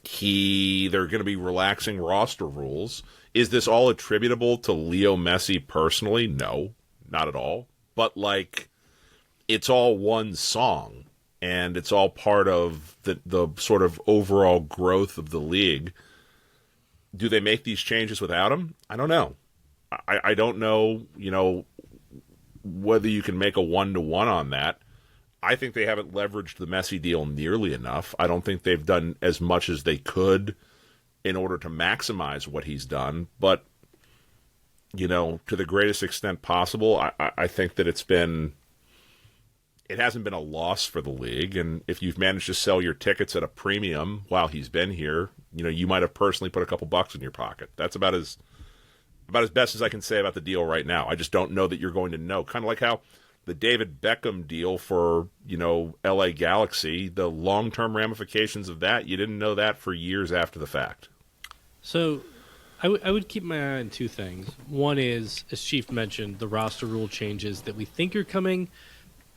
They're going to be relaxing roster rules. Is this all attributable to Leo Messi personally? No, not at all. But, it's all one song, and it's all part of the sort of overall growth of the league. Do they make these changes without him? I don't know. I don't know, whether you can make a one-to-one on that. I think they haven't leveraged the Messi deal nearly enough. I don't think they've done as much as they could in order to maximize what he's done. But, to the greatest extent possible, I think that it hasn't been a loss for the league. And if you've managed to sell your tickets at a premium while he's been here, you might have personally put a couple bucks in your pocket. That's about as best as I can say about the deal right now. I just don't know that you're going to know. Kind of like how the David Beckham deal for, LA Galaxy, the long-term ramifications of that, you didn't know that for years after the fact. So I would keep my eye on two things. One is, as Chief mentioned, the roster rule changes that we think are coming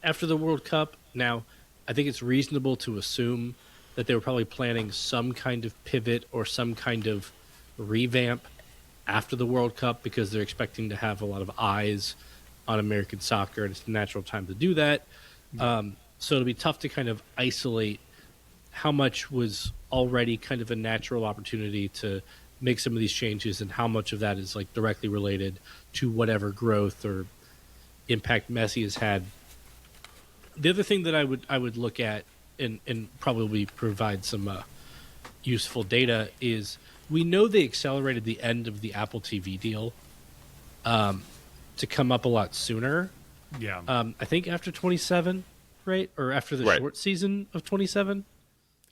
after the World Cup. Now, I think it's reasonable to assume that they were probably planning some kind of pivot or some kind of revamp after the World Cup because they're expecting to have a lot of eyes on American soccer, and it's the natural time to do that. So it'll be tough to kind of isolate how much was already kind of a natural opportunity to make some of these changes and how much of that is like directly related to whatever growth or impact Messi has had. The other thing that I would look at and probably provide some useful data is we know they accelerated the end of the Apple TV deal to come up a lot sooner. Yeah. I think after 27, right? Or after the short season of 27?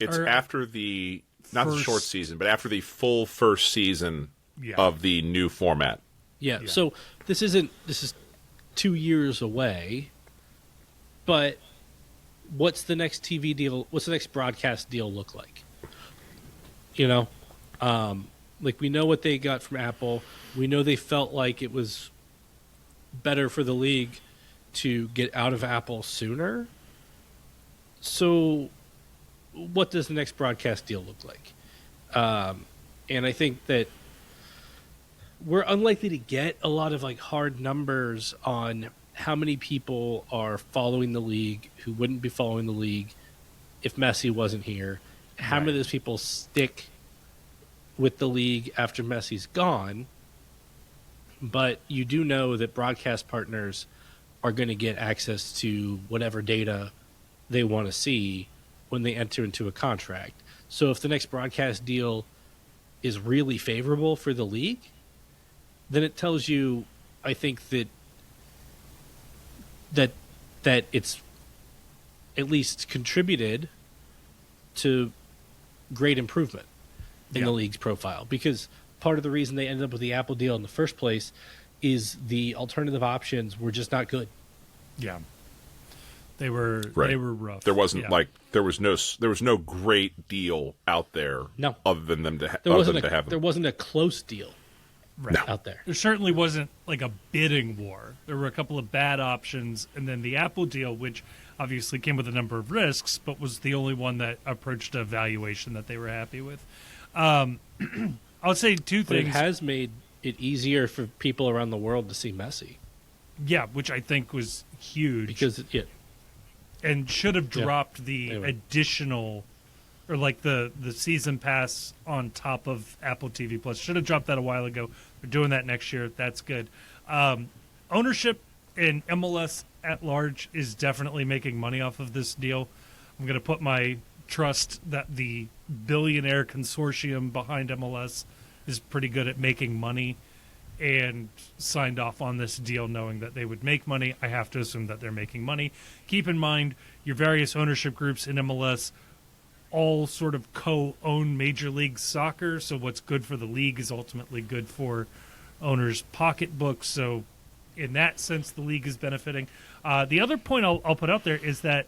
It's after the, not the short season, but after the full first season of the new format. Yeah. So this is 2 years away, but what's the next TV deal? What's the next broadcast deal look like? Like we know what they got from Apple. We know they felt like it was better for the league to get out of Apple sooner. So what does the next broadcast deal look like? And I think that we're unlikely to get a lot of like hard numbers on how many people are following the league who wouldn't be following the league if Messi wasn't here. How many of those people stick with the league after Messi's gone? But you do know that broadcast partners are going to get access to whatever data they want to see when they enter into a contract. So if the next broadcast deal is really favorable for the league, then it tells you, I think, that it's at least contributed to great improvement in the league's profile. Because part of the reason they ended up with the Apple deal in the first place is the alternative options were just not good. Yeah. They were rough. There wasn't there was no great deal out there. No. Other than them to have there wasn't a close deal out there. There certainly wasn't like a bidding war. There were a couple of bad options, and then the Apple deal, which obviously came with a number of risks, but was the only one that approached a valuation that they were happy with. I'll say two things. But it has made it easier for people around the world to see Messi. Yeah, which I think was huge. Because and should have dropped the additional, or like the season pass on top of Apple TV Plus. Should have dropped that a while ago. They're doing that next year. That's good. Ownership in MLS at large is definitely making money off of this deal. I'm going to put my trust that the billionaire consortium behind MLS is pretty good at making money and signed off on this deal knowing that they would make money. I have to assume that they're making money. Keep in mind, your various ownership groups in MLS all sort of co-own Major League Soccer, so what's good for the league is ultimately good for owners' pocketbooks. So in that sense, the league is benefiting. The other point I'll put out there is that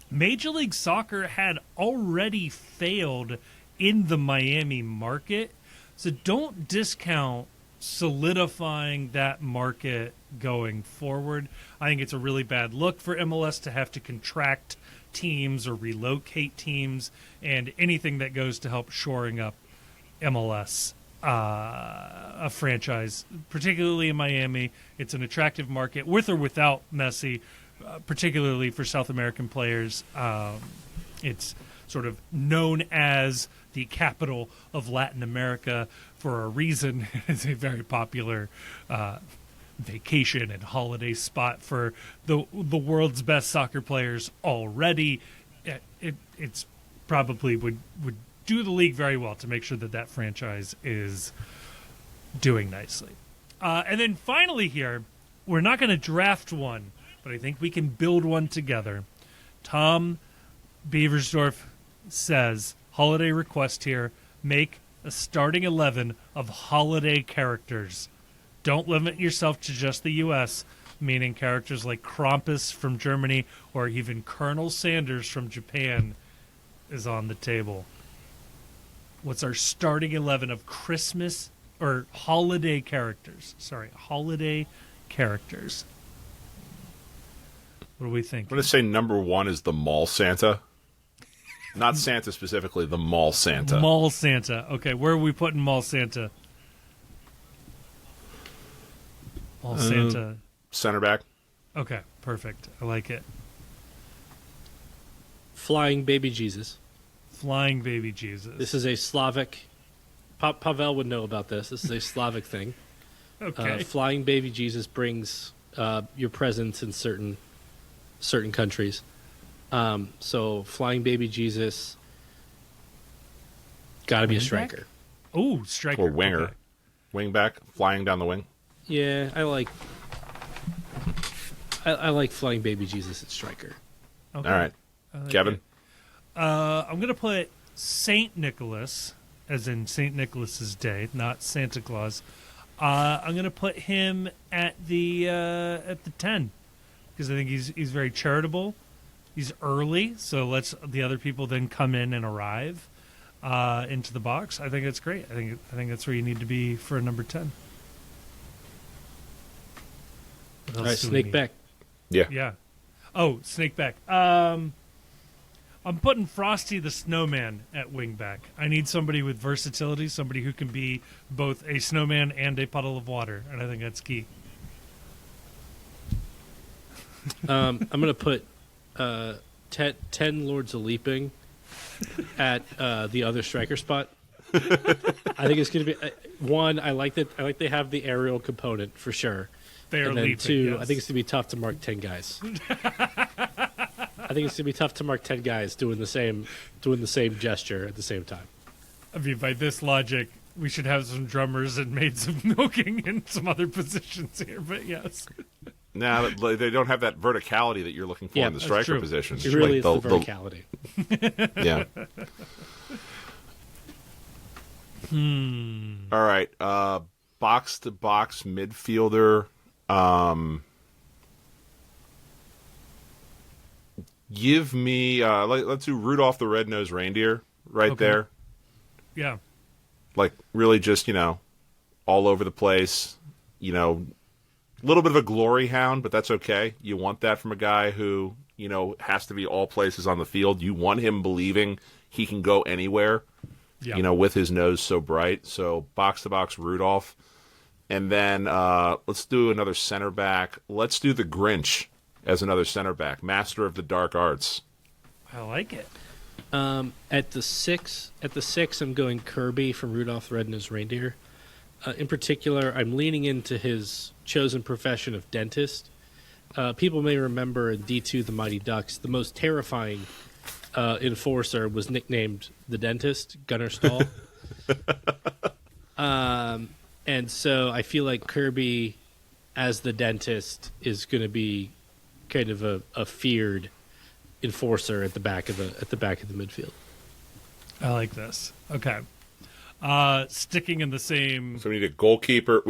Major League Soccer had already failed in the Miami market, so don't discount solidifying that market going forward. I think it's a really bad look for MLS to have to contract teams or relocate teams, and anything that goes to help shoring up MLS, a franchise, particularly in Miami. It's an attractive market with or without Messi, particularly for South American players. It's sort of known as the capital of Latin America for a reason. It's a very popular vacation and holiday spot for the world's best soccer players already. It's probably would do the league very well to make sure that franchise is doing nicely. And then finally here, we're not going to draft one, but I think we can build one together. Tom Beversdorf says, holiday request here, make a starting 11 of holiday characters. Don't limit yourself to just the U.S. meaning characters like Krampus from Germany or even Colonel Sanders from Japan is on the table. What's our starting 11 of Christmas or holiday characters? Sorry, holiday characters. What do we think? I'm going to say number 1 is the Mall Santa. Not Santa specifically, the Mall Santa. Mall Santa. Okay, where are we putting Mall Santa? Mall Santa. Center back. Okay, perfect. I like it. Flying Baby Jesus. Flying Baby Jesus. This is a Slavic. Pavel would know about this. This is a Slavic thing. Okay. Flying Baby Jesus brings your presence in certain countries. So Flying Baby Jesus got to be a striker. Oh, striker. Or winger. Okay. Wing back, flying down the wing. Yeah, I like Flying Baby Jesus at striker. Okay. All right. I like Kevin? it. I'm going to put Saint Nicholas, as in Saint Nicholas's Day, not Santa Claus. I'm going to put him at the 10 because I think he's very charitable. He's early, so lets the other people then come in and arrive into the box. I think it's great. I think that's where you need to be for a number 10. All right, Snake back. Yeah. Yeah. Oh, Snake back. I'm putting Frosty the Snowman at wingback. I need somebody with versatility, somebody who can be both a snowman and a puddle of water, and I think that's key. I'm going to put 10 Lords of Leaping at the other striker spot. I think it's going to be one. I like that. I like they have the aerial component for sure. They are and then leaping, 2, yes. I think it's going to be tough to mark 10 guys. I think it's going to be tough to mark 10 guys doing the same gesture at the same time. I mean, by this logic, we should have some drummers and maids of milking in some other positions here, but yes. Now they don't have that verticality that you're looking for in the that's striker true. position. It really is the verticality. Yeah. All right. Box to box midfielder. Give me. Let's do Rudolph the Red-Nosed Reindeer right there. Yeah. Like really, just all over the place. A little bit of a glory hound, but that's okay. You want that from a guy who has to be all places on the field. You want him believing he can go anywhere. Yeah. With his nose so bright. So box to box Rudolph. And then let's do another center back. Let's do the Grinch as another center back. Master of the Dark Arts. I like it. At the 6, I'm going Kirby from Rudolph the Red-Nosed Reindeer. In particular, I'm leaning into his chosen profession of dentist. People may remember in D2 The Mighty Ducks, the most terrifying enforcer was nicknamed the Dentist, Gunnar Stahl. And so I feel like Kirby, as the dentist, is going to be kind of a feared enforcer at the back of the midfield. I like this. Okay. Sticking in the same. So we need a goalkeeper.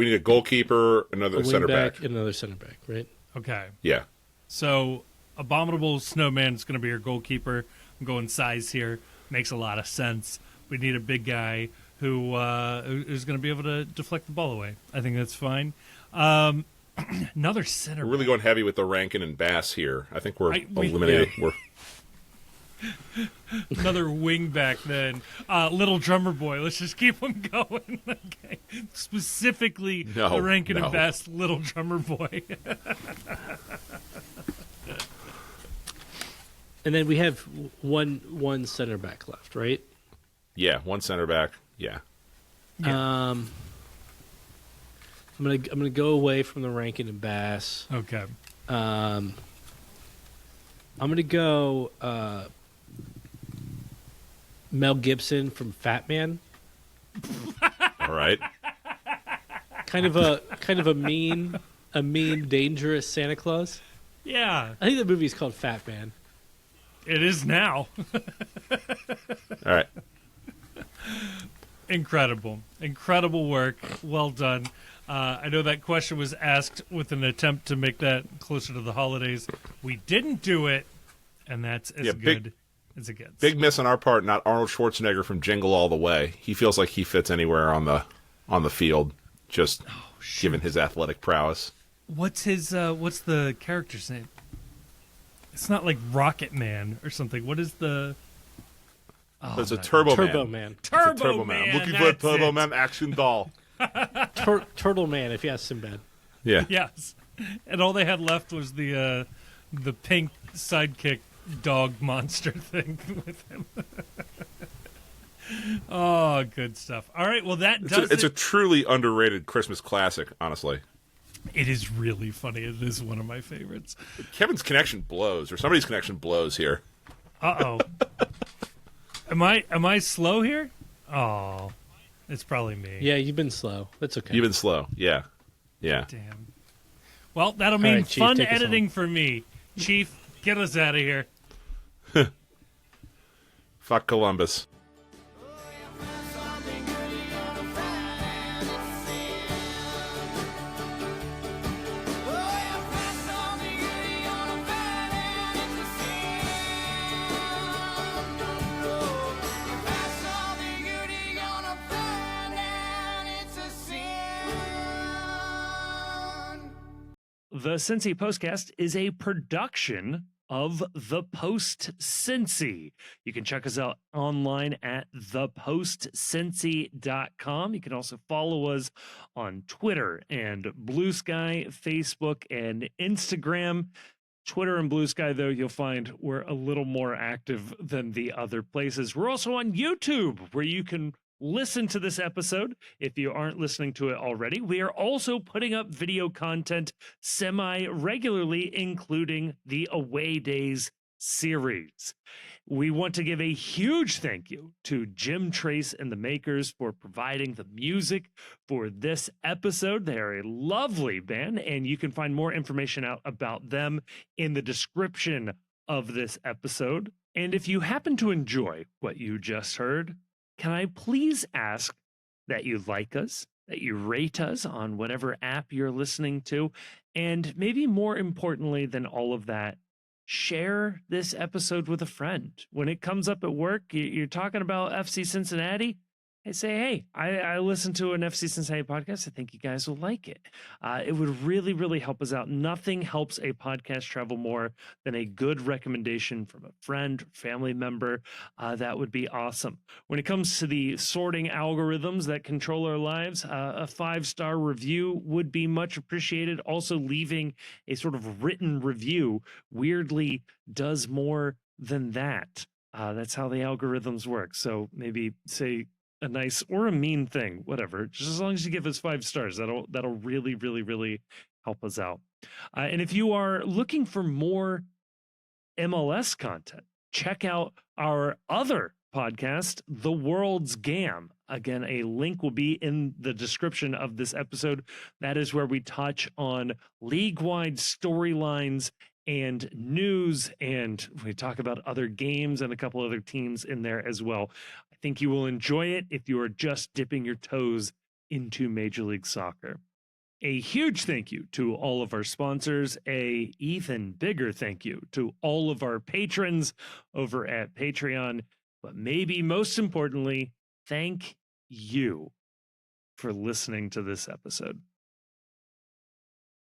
Another center back. And another center back, right? Okay. Yeah. So Abominable Snowman is going to be your goalkeeper. I'm going size here. Makes a lot of sense. We need a big guy who's going to be able to deflect the ball away. I think that's fine. Another center. We're really back. going heavy with the Rankin and Bass here. I think we're eliminating. Yeah. Another wing back then. Little Drummer Boy. Let's just keep him going. Okay. Specifically, the Rankin and Bass Little Drummer Boy. And then we have one center back left, right? Yeah, one center back. Yeah. I'm gonna go away from the Rankin and Bass. Okay. I'm gonna go Mel Gibson from Fat Man. All right. Kind of a mean, dangerous Santa Claus. Yeah. I think the movie's called Fat Man. It is now. All right. Incredible work. Well done. I know that question was asked with an attempt to make that closer to the holidays. We didn't do it, and that's as good as it gets. Big miss on our part. Not Arnold Schwarzenegger from Jingle All the Way. He feels like he fits anywhere on the field, just given his athletic prowess. What's the character's name? It's not like Rocket Man or something. What is the? Oh, it's a Turbo Man. Turbo Man. Looking for a Turbo Man action doll. Turtle Man, if you ask Sinbad. Yeah. Yes. And all they had left was the pink sidekick dog monster thing with him. Oh, good stuff. All right, well, it's a truly underrated Christmas classic, honestly. It is really funny. It is one of my favorites. Kevin's connection blows, or somebody's connection blows here. Uh-oh. Am I slow here? Oh, it's probably me. Yeah, you've been slow. That's okay. You've been slow. Yeah. Damn. Well, that'll mean right, Chief, fun editing for me. Chief, get us out of here. Fuck Columbus. The Cincy Postcast is a production of The Post Cincy. You can check us out online at thepostcincy.com. You can also follow us on Twitter and Blue Sky, Facebook, and Instagram. Twitter and Blue Sky, though, you'll find we're a little more active than the other places. We're also on YouTube, where you can listen to this episode if you aren't listening to it already. We are also putting up video content semi-regularly, including the Away Days series. We want to give a huge thank you to Jim Trace and the Makers for providing the music for this episode. They are a lovely band, and you can find more information out about them in the description of this episode. And if you happen to enjoy what you just heard, can I please ask that you like us, that you rate us on whatever app you're listening to, and maybe more importantly than all of that, share this episode with a friend. When it comes up at work, you're talking about FC Cincinnati, I say, hey, I listened to an FC Cincinnati podcast. I think you guys will like it. It would really, really help us out. Nothing helps a podcast travel more than a good recommendation from a friend, family member. That would be awesome. When it comes to the sorting algorithms that control our lives, a 5-star review would be much appreciated. Also, leaving a sort of written review weirdly does more than that. That's how the algorithms work. So maybe say a nice or a mean thing, whatever. Just as long as you give us 5 stars, that'll really, really, really help us out. And if you are looking for more MLS content, check out our other podcast, The World's Gam. Again, a link will be in the description of this episode. That is where we touch on league-wide storylines and news, and we talk about other games and a couple other teams in there as well. I think you will enjoy it if you are just dipping your toes into Major League Soccer. A huge thank you to all of our sponsors, a even bigger thank you to all of our patrons over at Patreon, but maybe most importantly, thank you for listening to this episode.